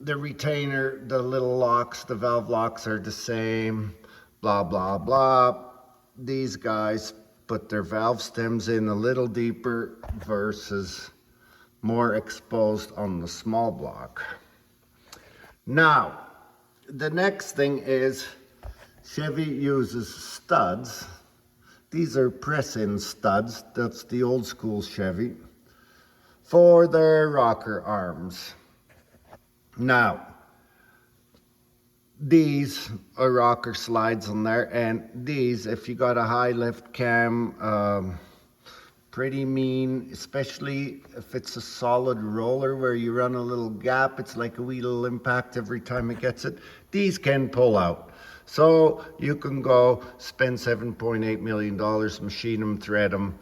the retainer, the little locks, the valve locks are the same, blah, blah, blah. These guys put their valve stems in a little deeper versus more exposed on the small block. Now, the next thing is Chevy uses studs. These are press-in studs. That's the old school Chevy for their rocker arms. Now, these are rocker slides on there, and these, if you got a high lift cam, pretty mean, especially if it's a solid roller where you run a little gap. It's like a wee little impact every time it gets it. These can pull out. So you can go spend $7.8 million, machine them, thread them,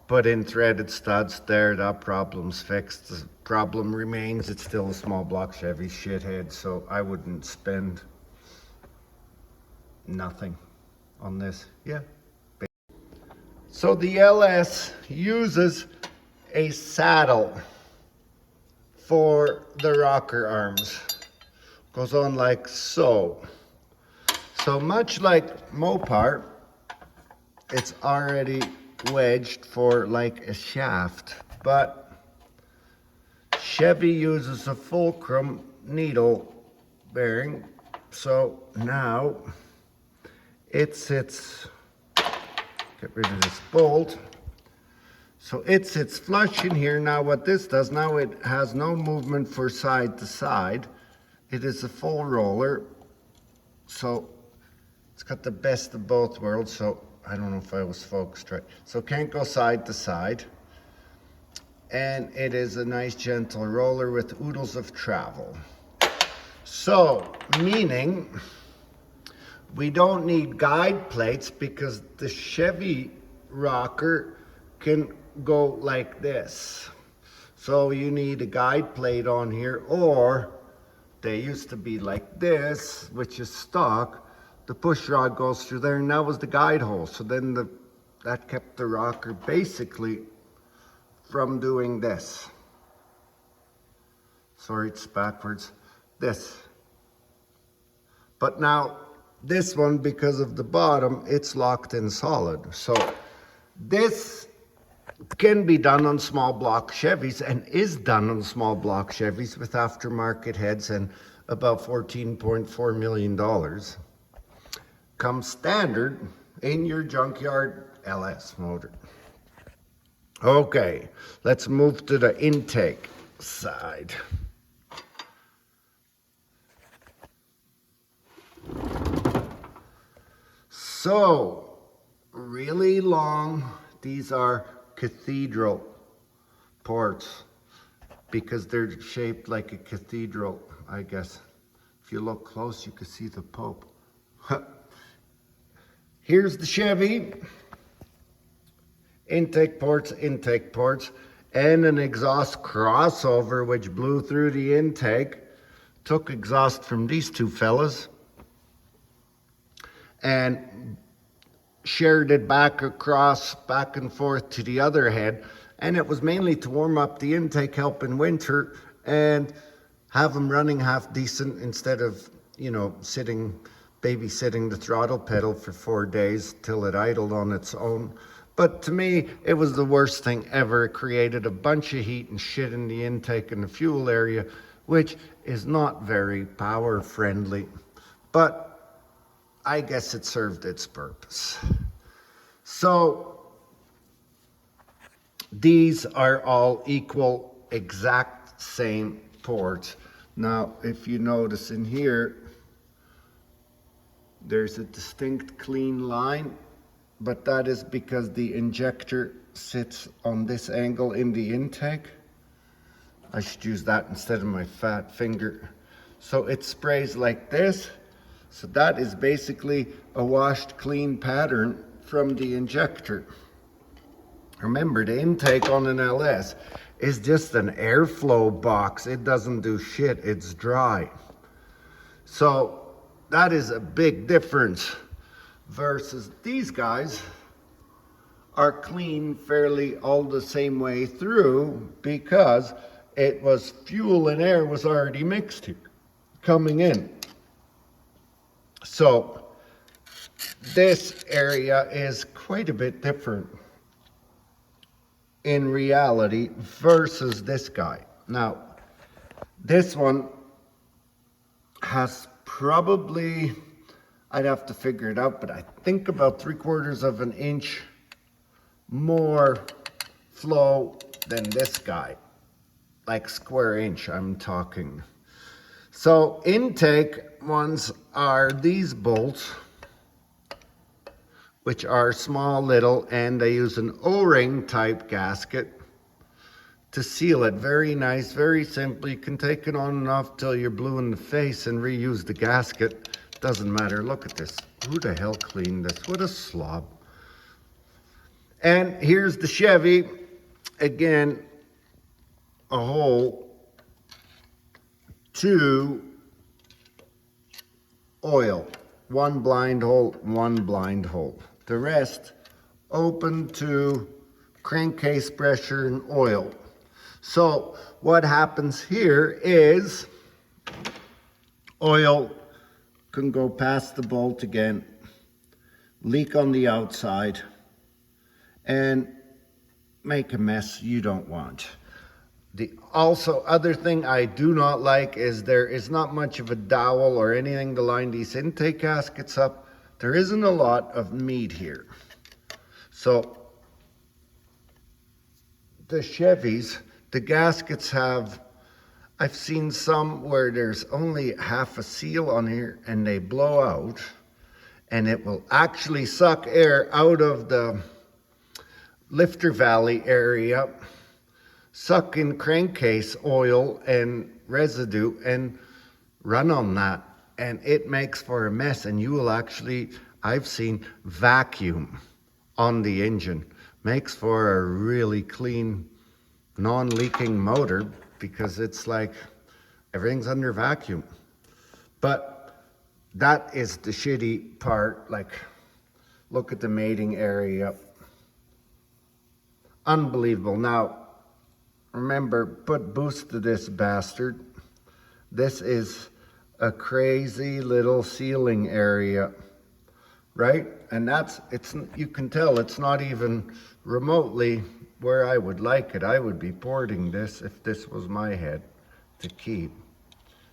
put in threaded studs there, that problem's fixed. The problem remains, it's still a small block Chevy shithead, so I wouldn't spend nothing on this. Yeah. So the LS uses a saddle for the rocker arms. Goes on like so. So much like Mopar, it's already wedged for like a shaft, but Chevy uses a fulcrum needle bearing. So now it sits, get rid of this bolt. So it sits flush in here. Now what this does, now it has no movement for side to side. It is a full roller. So it's got the best of both worlds. So I don't know if I was focused right. So can't go side to side. And it is a nice gentle roller with oodles of travel. So, meaning we don't need guide plates because the Chevy rocker can go like this. So you need a guide plate on here, or they used to be like this, which is stock. The push rod goes through there, and that was the guide hole. So then that kept the rocker basically from doing this. Sorry, it's backwards. This. But now this one, because of the bottom, it's locked in solid. So this can be done on small block Chevys and is done on small block Chevys with aftermarket heads and about $14.4 million. Comes standard in your junkyard LS motor. Okay, let's move to the intake side. So, really long, these are cathedral ports because they're shaped like a cathedral, I guess. If you look close, you can see the Pope. Here's the Chevy. Intake ports, and an exhaust crossover which blew through the intake. Took exhaust from these two fellas and shared it back across, back and forth to the other head. And it was mainly to warm up the intake, help in winter, and have them running half decent instead of, babysitting the throttle pedal for 4 days till it idled on its own. But to me, it was the worst thing ever. It created a bunch of heat and shit in the intake and the fuel area, which is not very power friendly. But I guess it served its purpose. So these are all equal, exact same ports. Now, if you notice in here, there's a distinct clean line, but that is because the injector sits on this angle in the intake. I should use that instead of my fat finger. So it sprays like this. So that is basically a washed clean pattern from the injector. Remember, the intake on an LS is just an airflow box. It doesn't do shit, it's dry. So that is a big difference versus these guys are clean fairly all the same way through because it was fuel and air was already mixed here coming in. So this area is quite a bit different in reality versus this guy. Now, this one has probably, I'd have to figure it out, but I think about 3/4 of an inch more flow than this guy. Like square inch, I'm talking. So intake ones are these bolts, which are small little, and they use an O-ring type gasket to seal it. Very nice, very simple. You can take it on and off till you're blue in the face and reuse the gasket. Doesn't matter. Look at this. Who the hell cleaned this? What a slob. And here's the Chevy. Again, a hole to oil. one blind hole, one blind hole. The rest open to crankcase pressure and oil. So what happens here is oil can go past the bolt again, leak on the outside, and make a mess you don't want. The other thing I do not like is there is not much of a dowel or anything to line these intake gaskets up. There isn't a lot of meat here. So the Chevys, the gaskets have, I've seen some where there's only half a seal on here and they blow out, and it will actually suck air out of the lifter valley area, suck in crankcase oil and residue and run on that, and it makes for a mess. And you will actually, I've seen vacuum on the engine. Makes for a really clean, non-leaking motor because it's like everything's under vacuum. But that is the shitty part. Like, look at the mating area. Unbelievable. Now, remember, put boost to this bastard. This is a crazy little sealing area, right? And you can tell it's not even remotely where I would like it. I would be porting this if this was my head to keep,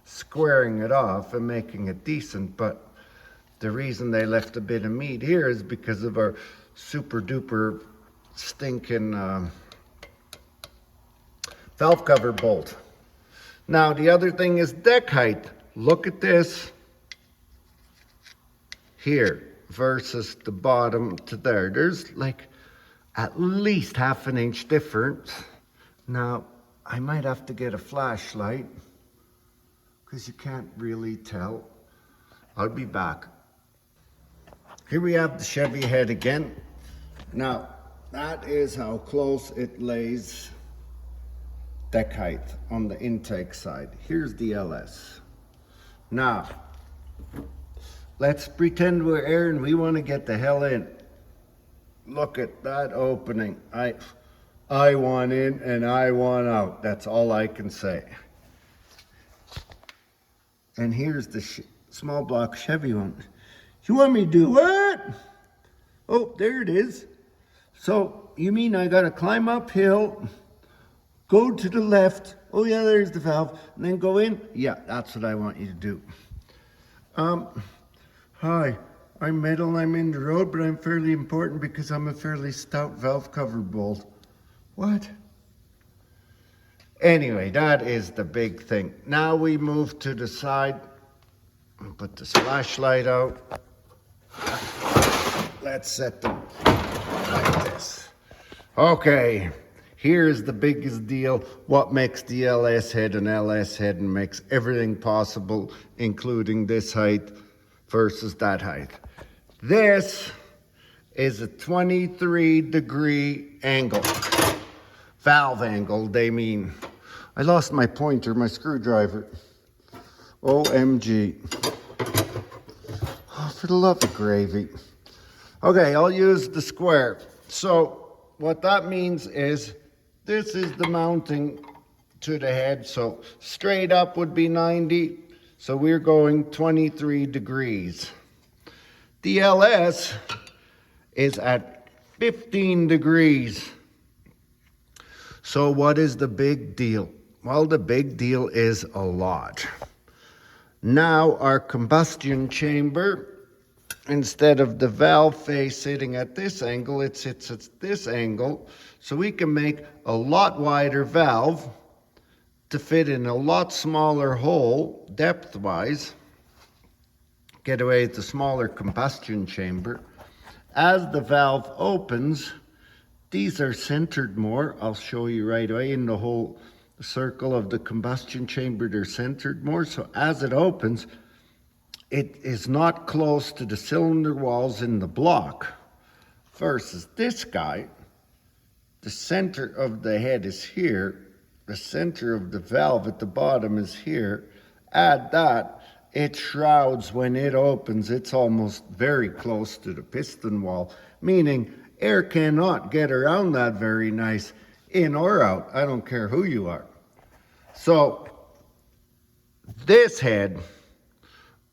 squaring it off and making it decent. But the reason they left a bit of meat here is because of our super duper stinking valve cover bolt. Now the other thing is deck height. Look at this here versus the bottom to there. There's like at least half an inch difference. Now I might have to get a flashlight because you can't really tell. I'll be back. Here we have the Chevy head again. Now that is how close it lays deck height on the intake side. Here's the LS. Now, let's pretend we're air and we want to get the hell in. Look at that opening. I want in and I want out. That's all I can say. And here's the small block Chevy one. You want me to do what? Oh, there it is. So you mean I gotta climb uphill, go to the left, oh yeah, there's the valve, and then go in? Yeah, that's what I want you to do. Hi, I'm metal and I'm in the road, but I'm fairly important because I'm a fairly stout valve cover bolt. What? Anyway, that is the big thing. Now we move to the side and put this flashlight out. Let's set them like this. Okay, here's the biggest deal. What makes the LS head an LS head and makes everything possible, including this height versus that height. This is a 23-degree angle. Valve angle, they mean. I lost my pointer, my screwdriver. OMG. Oh, for the love of gravy. Okay, I'll use the square. So what that means is this is the mounting to the head. So straight up would be 90. So we're going 23 degrees. The LS is at 15 degrees. So what is the big deal? Well, the big deal is a lot. Now our combustion chamber, instead of the valve face sitting at this angle, it sits at this angle. So we can make a lot wider valve to fit in a lot smaller hole depth-wise, get away with the smaller combustion chamber. As the valve opens, these are centered more. I'll show you right away in the whole circle of the combustion chamber, they're centered more. So as it opens, it is not close to the cylinder walls in the block versus this guy. The center of the head is here. The center of the valve at the bottom is here. Add that, it shrouds when it opens. It's almost very close to the piston wall, meaning air cannot get around that very nice, in or out. I don't care who you are. So this head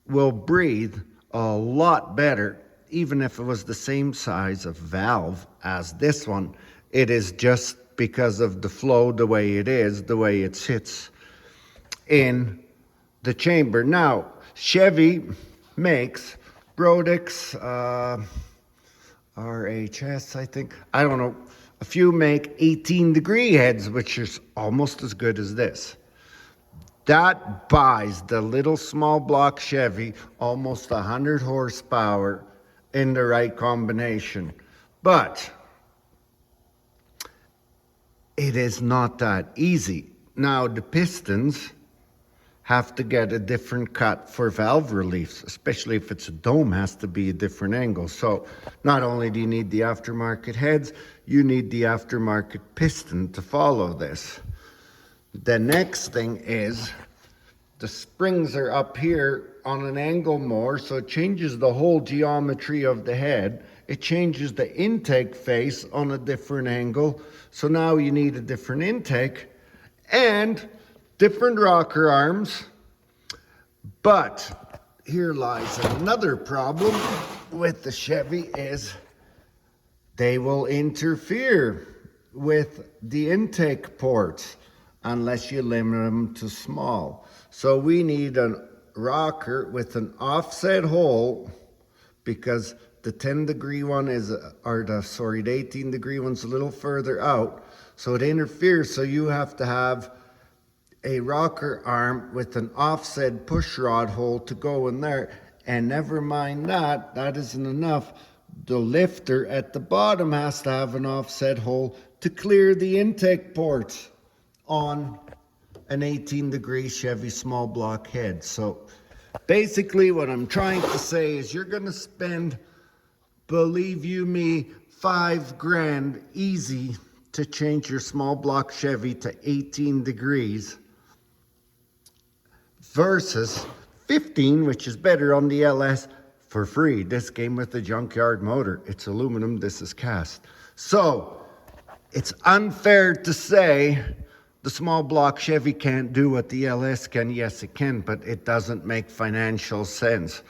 will breathe a lot better, even if it was the same size of valve as this one. It is just because of the flow, the way it is, the way it sits in the chamber. Now, Chevy makes Brodix, RHS, I think. I don't know. A few make 18-degree heads, which is almost as good as this. That buys the little small block Chevy almost 100 horsepower in the right combination. But it is not that easy. Now, the pistons have to get a different cut for valve reliefs, especially if it's a dome, has to be a different angle. So not only do you need the aftermarket heads, you need the aftermarket piston to follow this. The next thing is the springs are up here on an angle more, so it changes the whole geometry of the head. It changes the intake face on a different angle. So now you need a different intake and different rocker arms. But here lies another problem with the Chevy is they will interfere with the intake ports unless you limit them to small. So we need a rocker with an offset hole, because the 10-degree one is, or the 18-degree one's a little further out. So it interferes, so you have to have a rocker arm with an offset push rod hole to go in there. And never mind that, that isn't enough. The lifter at the bottom has to have an offset hole to clear the intake ports on an 18-degree Chevy small block head. So basically what I'm trying to say is you're going to spend, believe you me, $5,000 easy to change your small block Chevy to 18 degrees versus 15, which is better on the LS, for free. This came with a junkyard motor. It's aluminum, this is cast. So it's unfair to say the small block Chevy can't do what the LS can. Yes, it can, but it doesn't make financial sense.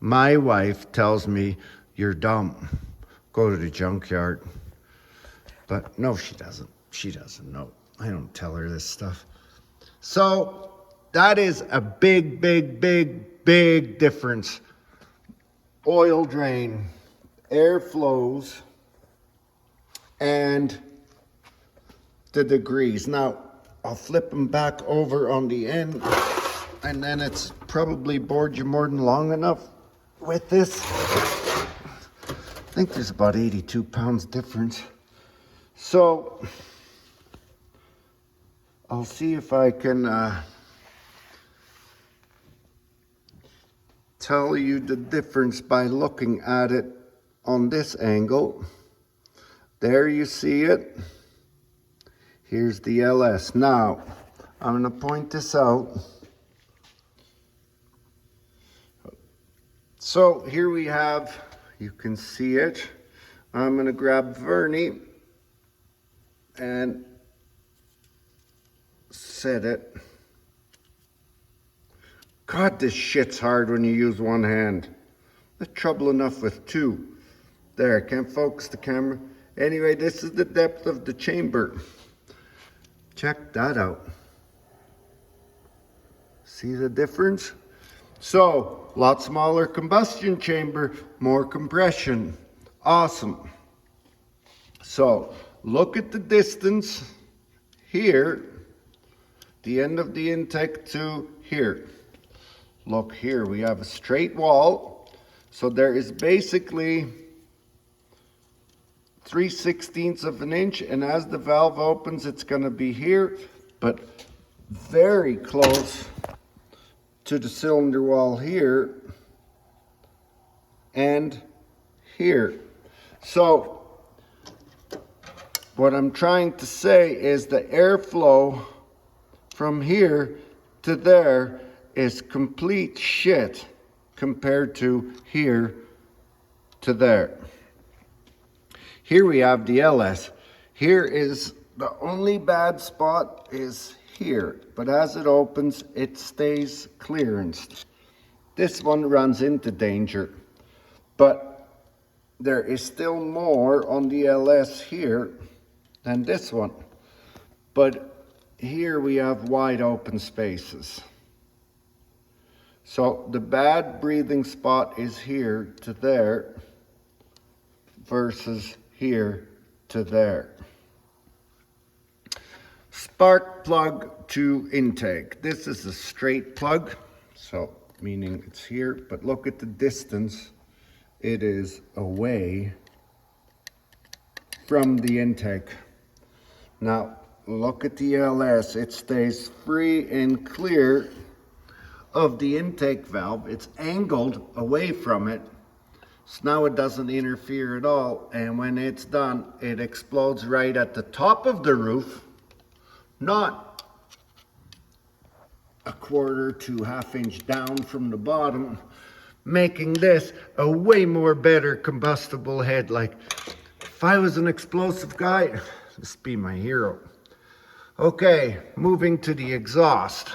My wife tells me, you're dumb. Go to the junkyard. But no, she doesn't. She doesn't know. I don't tell her this stuff. So that is a big, big, big, big difference. Oil drain, air flows, and the degrees. Now, I'll flip them back over on the end, and then it's probably bored you more than long enough with this. I think there's about 82 pounds difference. So I'll see if I can tell you the difference by looking at it on this angle. There you see it. Here's the LS. Now, I'm going to point this out. So here we have, you can see it. I'm going to grab verni and set it. God, this shit's hard when you use one hand. There's trouble enough with two. There, can't focus the camera. Anyway, this is the depth of the chamber. Check that out. See the difference? So, lot smaller combustion chamber, more compression. Awesome. So, look at the distance here, the end of the intake to here. Look here, we have a straight wall. So there is basically 3/16 of an inch, and as the valve opens, it's going to be here, but very close to the cylinder wall here and here. So what I'm trying to say is the airflow from here to there is complete shit compared to here to there. Here we have the LS. Here is the only bad spot is here, but as it opens, it stays clearanced. This one runs into danger, but there is still more on the LS here than this one. But here we have wide open spaces. So the bad breathing spot is here to there versus here to there. Spark plug to intake. This is a straight plug, so meaning it's here, but look at the distance. It is away from the intake. Now look at the LS. It stays free and clear of the intake valve. It's angled away from it, so now it doesn't interfere at all, and when it's done, it explodes right at the top of the roof, not a quarter to half-inch down from the bottom, making this a way more better combustible head. Like, if I was an explosive guy, this would be my hero. Okay, moving to the exhaust.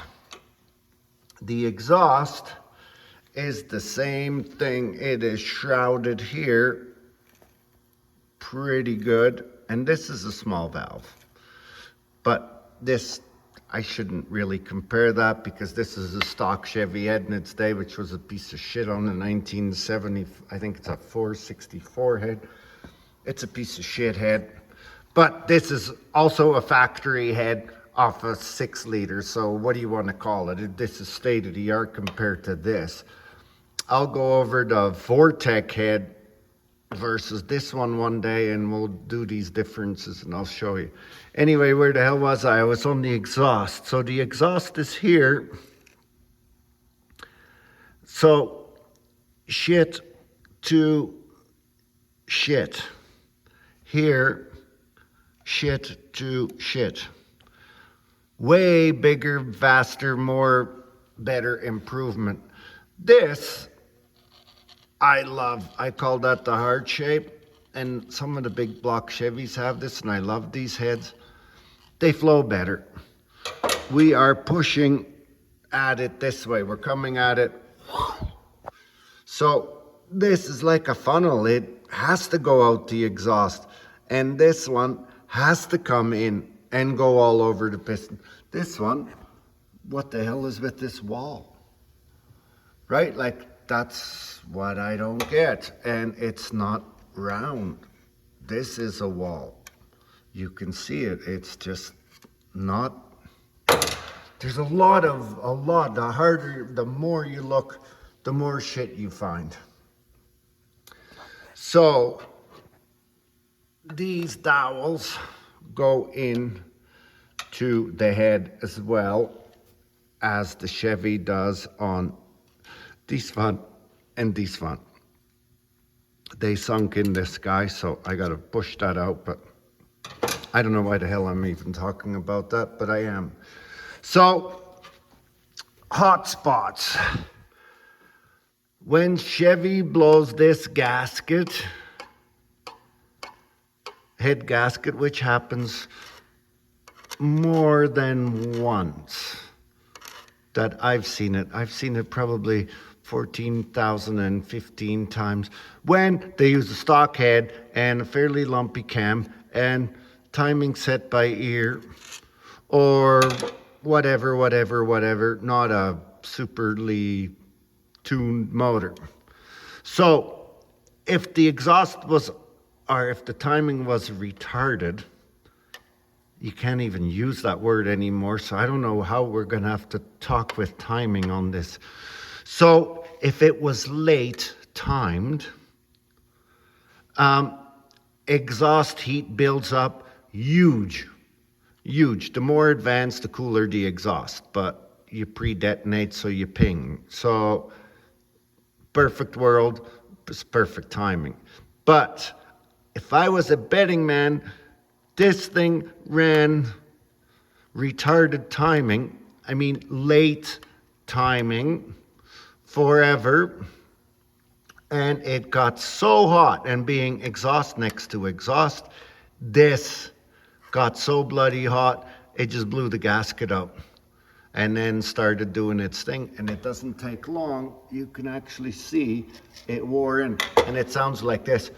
The exhaust is the same thing. It is shrouded here pretty good, and this is a small valve. But this, I shouldn't really compare that because this is a stock Chevy head in its day, which was a piece of shit on the 1970, I think it's a 464 head. It's a piece of shit head. But this is also a factory head off a 6 liter, so what do you want to call it? This is state of the art compared to this. I'll go over the Vortec head versus this one day, and we'll do these differences and I'll show you. Anyway, where the hell was I? I was on the exhaust. So the exhaust is here. So shit to shit. Here, shit to shit. Way bigger, faster, more, better improvement. This, I love. I call that the heart shape. And some of the big block Chevys have this, and I love these heads. They flow better. We are pushing at it this way. We're coming at it. So this is like a funnel. It has to go out the exhaust. And this one has to come in and go all over the piston. This one, what the hell is with this wall? Right? Like, that's what I don't get. And it's not round. This is a wall. You can see it. It's just not. There's a lot. The harder, the more you look, the more shit you find. So these dowels go in to the head as well as the Chevy does on this one and this one. They sunk in this guy, so I gotta push that out, but I don't know why the hell I'm even talking about that, but I am. So, hot spots. When Chevy blows this gasket, head gasket, which happens more than once that I've seen it. I've seen it probably 14,015 times when they use a stock head and a fairly lumpy cam and timing set by ear or whatever, not a superly tuned motor. So if the exhaust was, or if the timing was retarded, you can't even use that word anymore, so I don't know how we're going to have to talk with timing on this. So if it was late timed, exhaust heat builds up huge. The more advanced, the cooler the exhaust, but you pre-detonate, so you ping. So perfect world, it's perfect timing. But if I was a betting man, this thing ran retarded timing. I mean, late timing forever. And it got so hot, and being exhaust next to exhaust, this got so bloody hot, it just blew the gasket out and then started doing its thing. And it doesn't take long. You can actually see it wore in, and it sounds like this.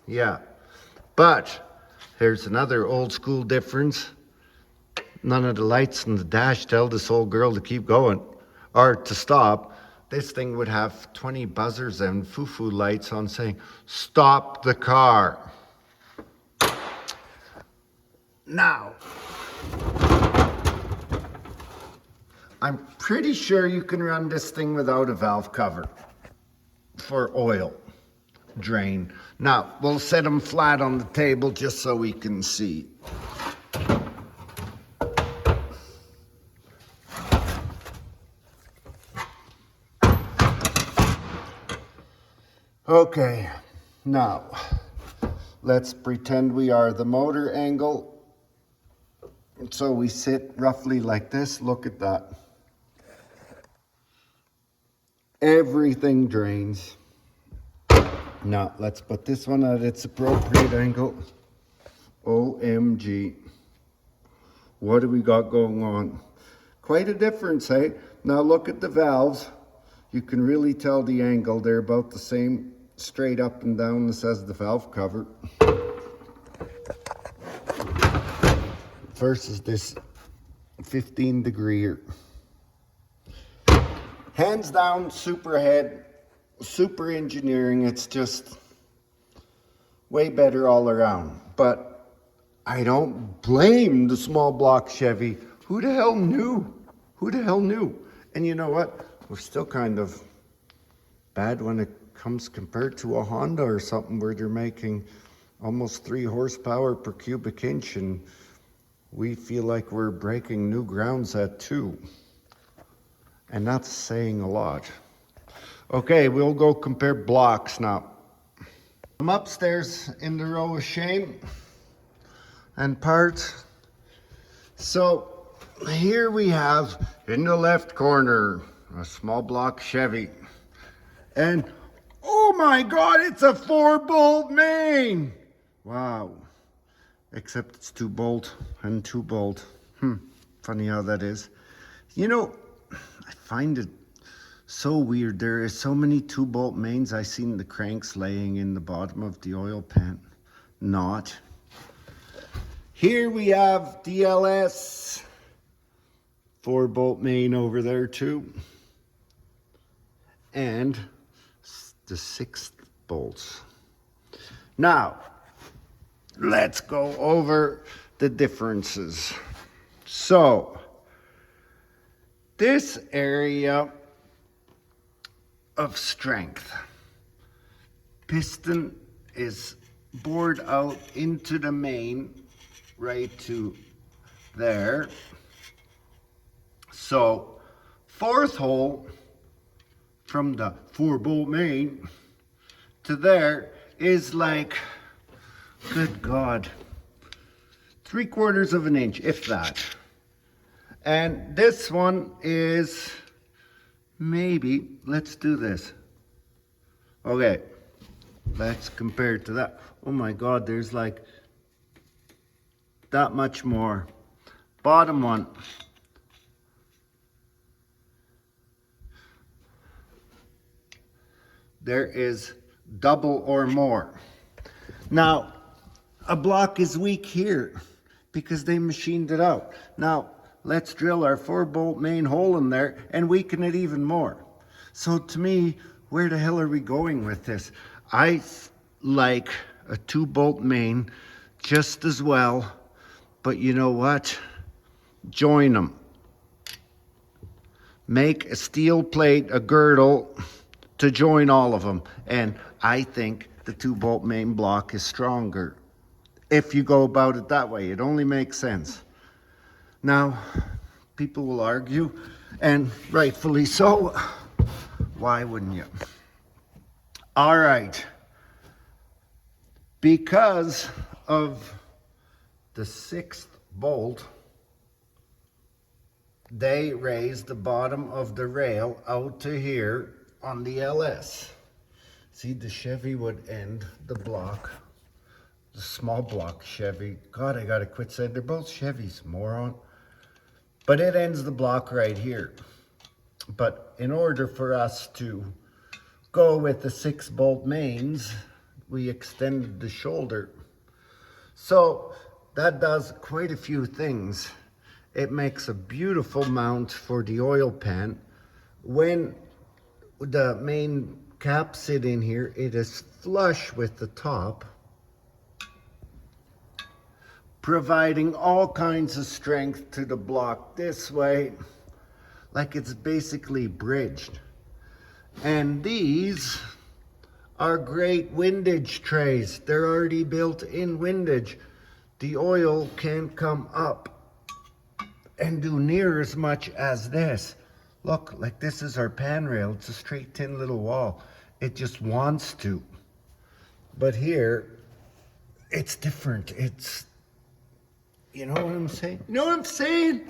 Yeah. But here's another old school difference. None of the lights in the dash tell this old girl to keep going or to stop. This thing would have 20 buzzers and foo-foo lights on saying, stop the car. Now, I'm pretty sure you can run this thing without a valve cover for oil drain. Now, we'll set them flat on the table just so we can see. Okay, now let's pretend we are the motor angle. So we sit roughly like this. Look at that. Everything drains. Now let's put this one at its appropriate angle. OMG. What do we got going on? Quite a difference, hey? Now look at the valves. You can really tell the angle. They're about the same straight up and down as the valve cover. Versus this 15-degree. Hands down, super head, super engineering. It's just way better all around. But I don't blame the small block Chevy. Who the hell knew? Who the hell knew? And you know what? We're still kind of bad when it comes compared to a Honda or something where they're making almost 3 horsepower per cubic inch, and we feel like we're breaking new grounds at 2. And that's saying a lot. Okay, we'll go compare blocks now. I'm upstairs in the row of shame and parts. So here we have in the left corner a small block Chevy, and oh my God, it's a 4-bolt main. Wow. Except it's 2-bolt and 2-bolt. Funny how that is. You know, I find it so weird. There are so many 2-bolt mains. I seen the cranks laying in the bottom of the oil pan. Not. Here we have DLS. 4-bolt main over there too. And the 6th bolts. Now, let's go over the differences. So, this area of strength, piston is bored out into the main right to there. So, 4th hole from the 4-bolt main to there is like, good God, 3/4 of an inch, if that. And this one is maybe, let's do this. Okay, let's compare it to that. Oh my God, there's like that much more. Bottom one. There is double or more. Now, a block is weak here because they machined it out. Now, let's drill our 4-bolt main hole in there and weaken it even more. So to me, where the hell are we going with this? I like a 2-bolt main just as well, but you know what? Join them. Make a steel plate, a girdle, to join all of them. And I think the 2-bolt main block is stronger. If you go about it that way, it only makes sense. Now, people will argue, and rightfully so. Why wouldn't you? All right. Because of the 6th bolt they raise the bottom of the rail out to here on the LS. See, the Chevy would end the block, the small block Chevy. God, I gotta quit saying they're both Chevys, moron. But it ends the block right here. But in order for us to go with the 6-bolt mains, we extended the shoulder. So that does quite a few things. It makes a beautiful mount for the oil pan. When the main caps sit in here, it is flush with the top, providing all kinds of strength to the block this way, like it's basically bridged. And these are great windage trays. They're already built in windage. The oil can't come up and do near as much as this. Look, like this is our pan rail. It's a straight tin little wall. It just wants to. But here, it's different. It's, you know what I'm saying? You know what I'm saying?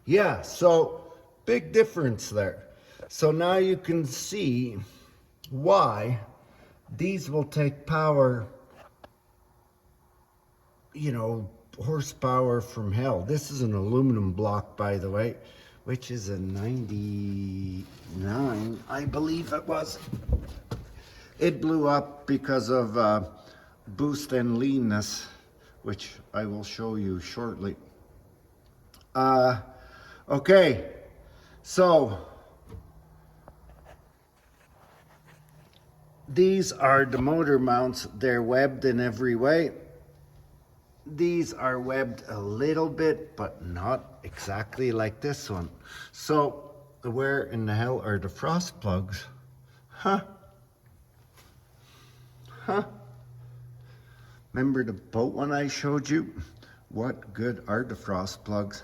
Yeah, so big difference there. So now you can see why these will take power, you know, horsepower from hell. This is an aluminum block, by the way, which is a 99, I believe it was. It blew up because of boost and leanness, which I will show you shortly. Okay, so these are the motor mounts. They're webbed in every way. These are webbed a little bit, but not exactly like this one. So where in the hell are the frost plugs? Huh? Remember the boat one I showed you? What good are the frost plugs?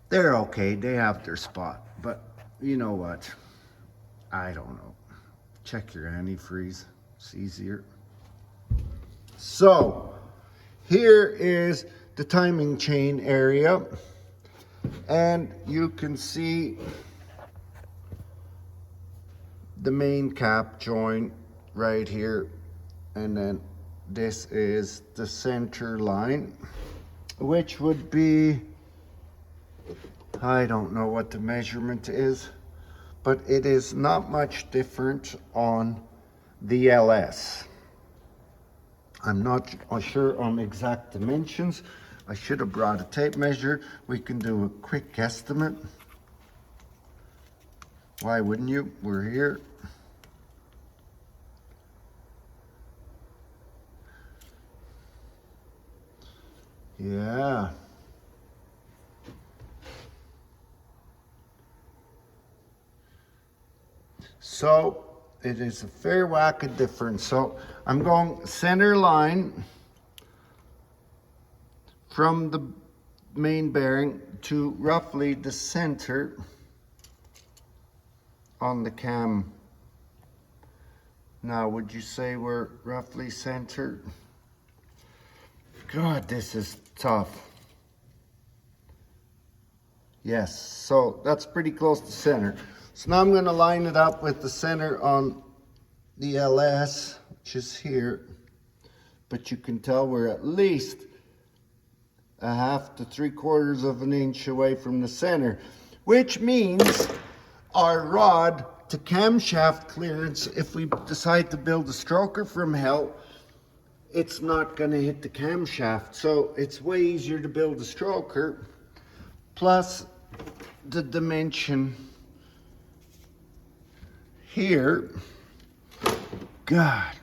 They're okay, they have their spot, but you know what? I don't know. Check your antifreeze, it's easier. So, here is the timing chain area, and you can see the main cap joint right here, and then this is the center line, which would be, I don't know what the measurement is, but it is not much different on the LS. I'm not sure on exact dimensions. I should have brought a tape measure. We can do a quick estimate. Why wouldn't you? We're here. Yeah. So it is a fair whack of difference. So I'm going center line from the main bearing to roughly the center on the cam. Now, would you say we're roughly centered? God, this is tough. Yes, so that's pretty close to center. So now I'm going to line it up with the center on the LS, which is here. But you can tell we're at least 1/2 to 3/4 of an inch away from the center, which means our rod to camshaft clearance, if we decide to build a stroker from hell, it's not going to hit the camshaft. So it's way easier to build a stroker, plus the dimension here. God.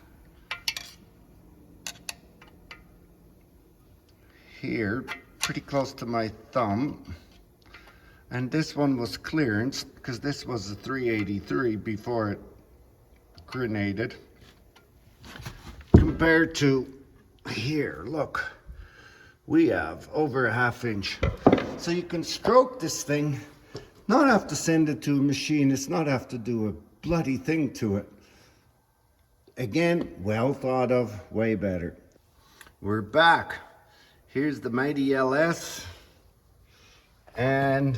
Here, pretty close to my thumb. And this one was clearance, because this was a 383 before it grenaded. Compared to here, look, we have over 1/2 inch. So you can stroke this thing, not have to send it to a machinist, not have to do a bloody thing to it. Again, well thought of, way better. We're back. Here's the mighty LS. And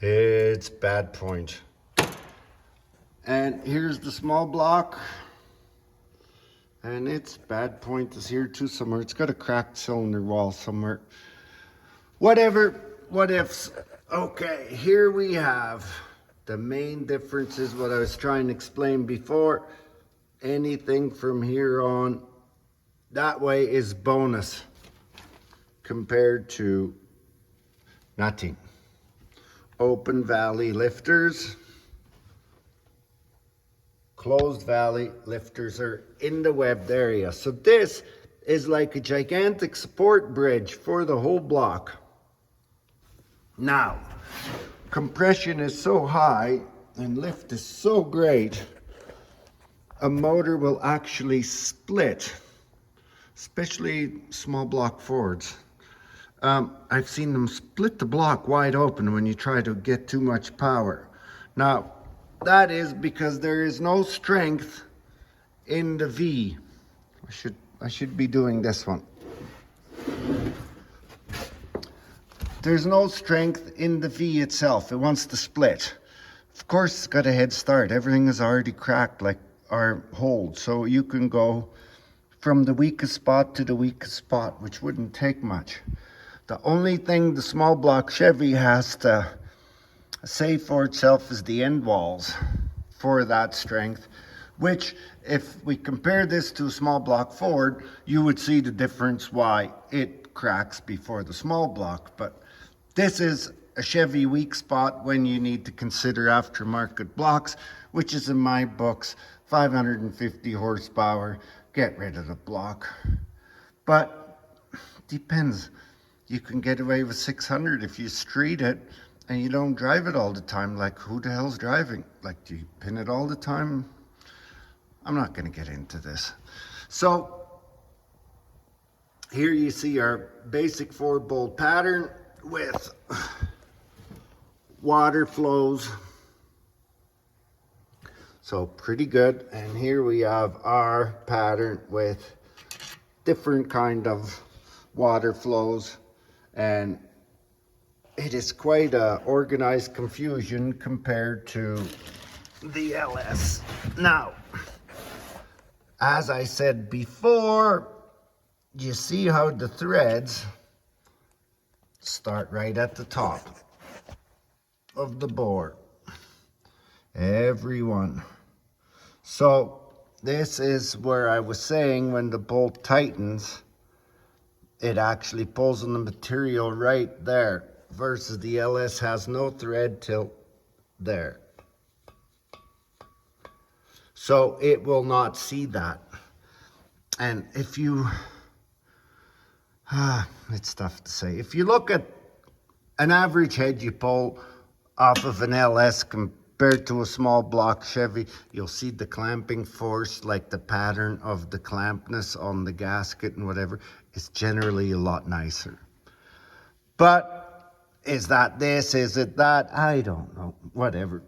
It's bad point. And here's the small block. And its bad point is here too somewhere. It's got a cracked cylinder wall somewhere. Whatever, what ifs. Okay, here we have the main difference is what I was trying to explain before. Anything from here on that way is bonus compared to nothing. Open valley lifters. Closed valley lifters are in the webbed area. So this is like a gigantic support bridge for the whole block. Now, compression is so high and lift is so great, a motor will actually split, especially small block Fords. I've seen them split the block wide open when you try to get too much power. Now, that is because there is no strength in the V. I should be doing this one. There's no strength in the V itself. It wants to split. Of course, it's got a head start. Everything is already cracked, like our hold. So you can go from the weakest spot to the weakest spot, which wouldn't take much. The only thing the small block Chevy has to save for itself is the end walls for that strength, which if we compare this to a small block Ford, you would see the difference why it cracks before the small block. But this is a Chevy weak spot when you need to consider aftermarket blocks, which is in my books 550 horsepower. Get rid of the block. But depends. You can get away with 600 if you street it and you don't drive it all the time. Like, who the hell's driving? Like, do you pin it all the time? I'm not going to get into this. So here you see our basic 4-bolt pattern with water flows. So pretty good. And here we have our pattern with different kind of water flows. And it is quite a organized confusion compared to the LS. Now, as I said before, you see how the threads start right at the top of the bore. Every one. So this is where I was saying when the bolt tightens, it actually pulls on the material right there, versus the LS has no thread till there. So it will not see that. And if you, it's tough to say. If you look at an average head you pull off of an LS compared to a small block Chevy, you'll see the clamping force, like the pattern of the clampness on the gasket and whatever, is generally a lot nicer. But is that this? Is it that? I don't know. Whatever.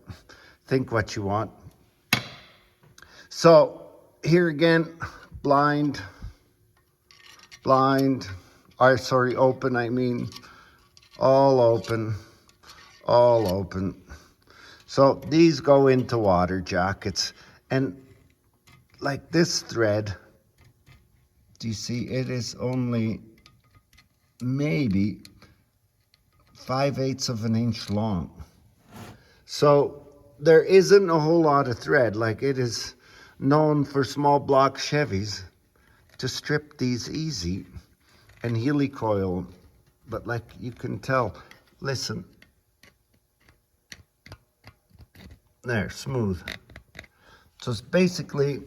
Think what you want. So here again, open, I mean, all open. So these go into water jackets, and like this thread, do you see it is only maybe 5/8 of an inch long. So there isn't a whole lot of thread. Like, it is known for small block Chevys to strip these easy and helicoil. But like you can tell, listen, there, smooth. So it's basically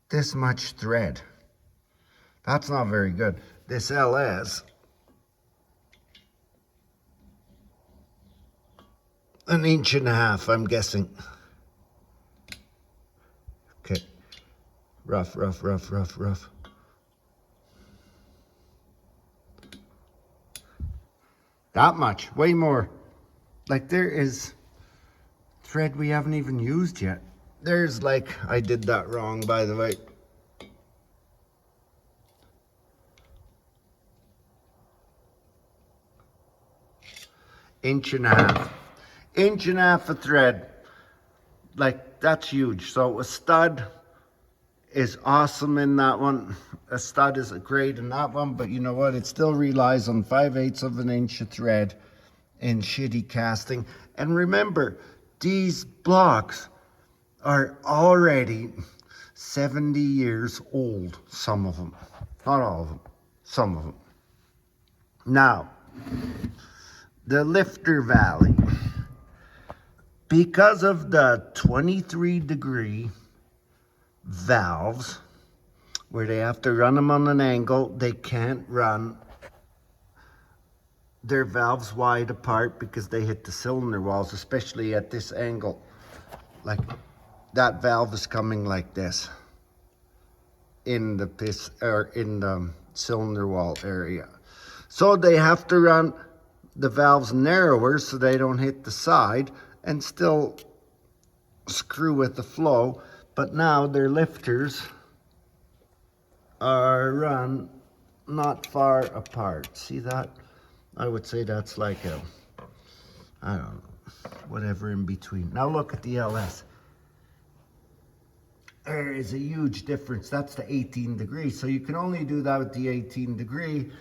this much thread. That's not very good. This LS, an inch and a half, I'm guessing. Okay, rough. That much, way more. Like, there is thread we haven't even used yet. There's like, I did that wrong, by the way. inch and a half. Inch and a half of thread. Like, that's huge. So a stud is awesome in that one. A stud is great in that one, but you know what? It still relies on 5/8 of an inch of thread in shitty casting. And remember, these blocks are already 70 years old, some of them. Not all of them, some of them. Now, the lifter valley. Because of the 23-degree valves, where they have to run them on an angle, they can't run their valves wide apart because they hit the cylinder walls, especially at this angle. Like, that valve is coming like this in the cylinder wall area. So they have to run the valves narrower so they don't hit the side and still screw with the flow. But now their lifters are run not far apart. See that? I would say that's like a, I don't know, whatever in between. Now look at the LS. There is a huge difference. That's the 18 degrees. So you can only do that with the 18 degree,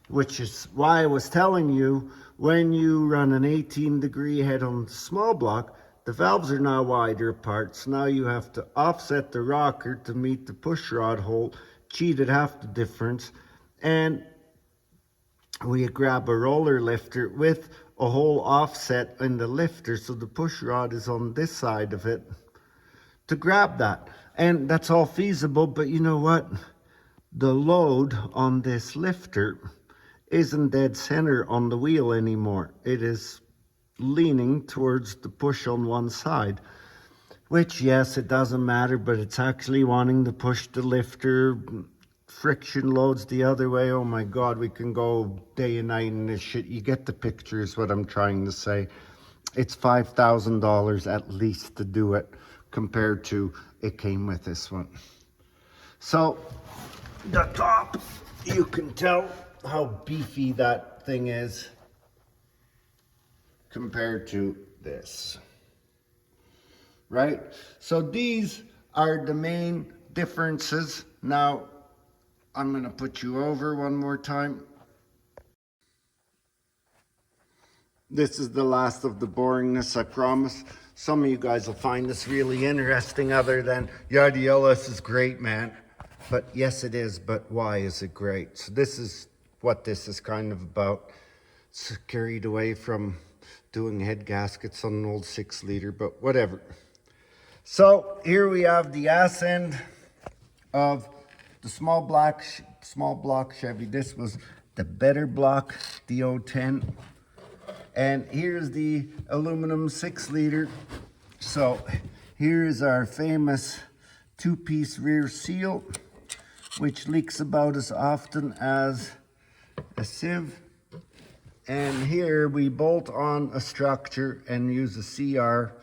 which is why I was telling you, when you run an 18 degree head on the small block, the valves are now wider apart. So now you have to offset the rocker to meet the push rod hole, cheat at half the difference. And we grab a roller lifter with a hole offset in the lifter, so the push rod is on this side of it to grab that. And that's all feasible, but you know what? The load on this lifter isn't dead center on the wheel anymore. It is leaning towards the push on one side, which, yes, it doesn't matter, but it's actually wanting to push the lifter. Friction loads the other way. Oh my God, we can go day and night in this shit. You get the picture is what I'm trying to say. It's $5,000 at least to do it, compared to it came with this one. So the top, you can tell how beefy that thing is compared to this, right? So these are the main differences. Now I'm going to put you over one more time. This is the last of the boringness, I promise. Some of you guys will find this really interesting, other than, yeah, the LS is great, man. But yes, it is, but why is it great? So this is what this is kind of about. It's carried away from doing head gaskets on an old 6-liter, but whatever. So here we have the ass end of the small block Chevy. This was the better block, the W.O.W. And here's the aluminum 6-liter. So here is our famous 2-piece rear seal, which leaks about as often as a sieve. And here we bolt on a structure and use a CR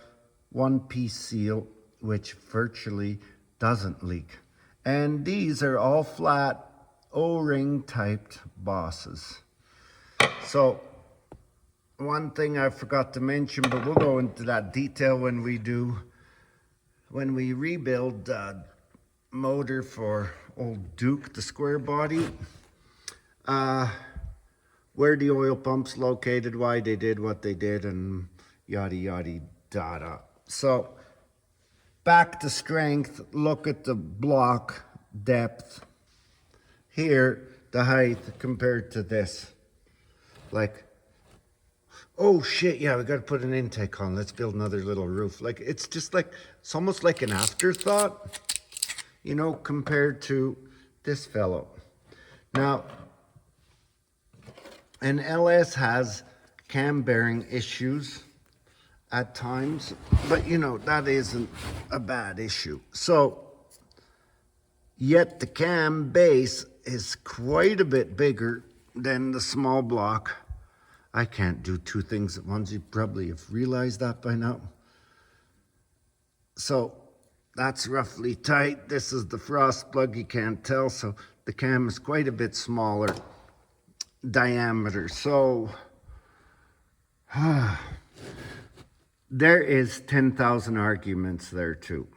1-piece seal, which virtually doesn't leak. And these are all flat O-ring typed bosses. So one thing I forgot to mention, but we'll go into that detail when we rebuild the motor for old Duke, the square body, where the oil pump's located, why they did what they did, and yada yada yada. So back to strength, look at the block depth. Here, the height compared to this. Like, oh shit, yeah, we gotta put an intake on. Let's build another little roof. Like, it's just like, it's almost like an afterthought, you know, compared to this fellow. Now, an LS has cam bearing issues at times, but you know, that isn't a bad issue. So, yet the cam base is quite a bit bigger than the small block. I can't do two things at once. You probably have realized that by now. So that's roughly tight. This is the frost plug, you can't tell. So the cam is quite a bit smaller diameter. So There is 10,000 arguments there too.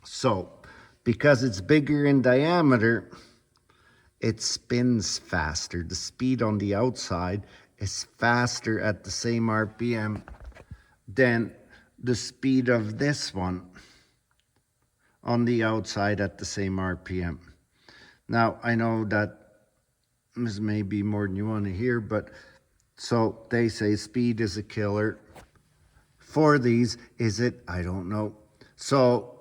So, because it's bigger in diameter, it spins faster. The speed on the outside is faster at the same RPM than the speed of this one on the outside at the same RPM. Now, I know that this may be more than you want to hear, but so they say speed is a killer. For these, is it? I don't know. So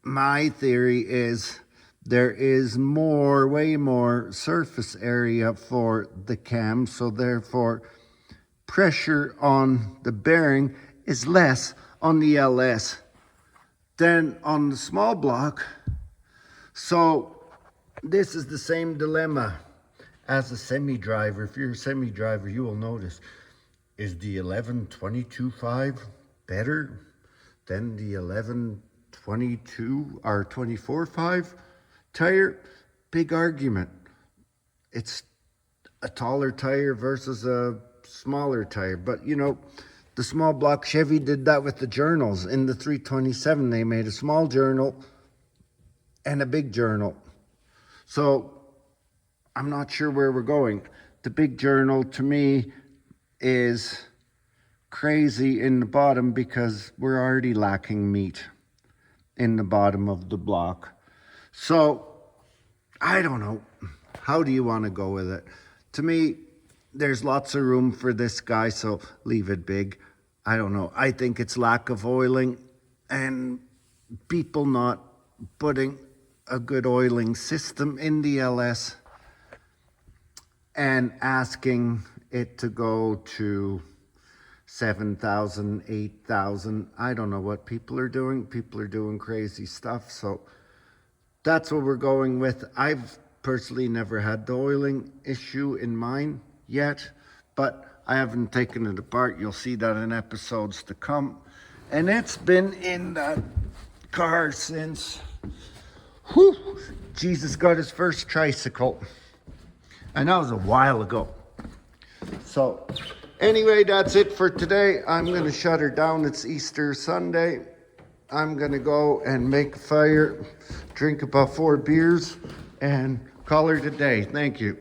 my theory is there is way more surface area for the cam, so therefore pressure on the bearing is less on the LS than on the small block. So this is the same dilemma as a semi-driver. If you're a semi-driver, you will notice, is the 11.22.5 better than the 11.22 or 24.5 tire? Big argument. It's a taller tire versus a smaller tire. But, you know, the small block Chevy did that with the journals. In the 327, they made a small journal and a big journal. So I'm not sure where we're going. The big journal, to me, is crazy in the bottom because we're already lacking meat in the bottom of the block. So I don't know. How do you want to go with it? To me, there's lots of room for this guy, so leave it big. I don't know. I think it's lack of oiling and people not putting a good oiling system in the LS and asking it to go to 7,000, 8,000. I don't know what people are doing. People are doing crazy stuff. So that's what we're going with. I've personally never had the oiling issue in mine yet, but I haven't taken it apart. You'll see that in episodes to come. And it's been in that car since Jesus got his first tricycle. And that was a while ago. So anyway, that's it for today. I'm going to shut her down. It's Easter Sunday. I'm going to go and make a fire, drink about 4 beers, and call her today. Thank you.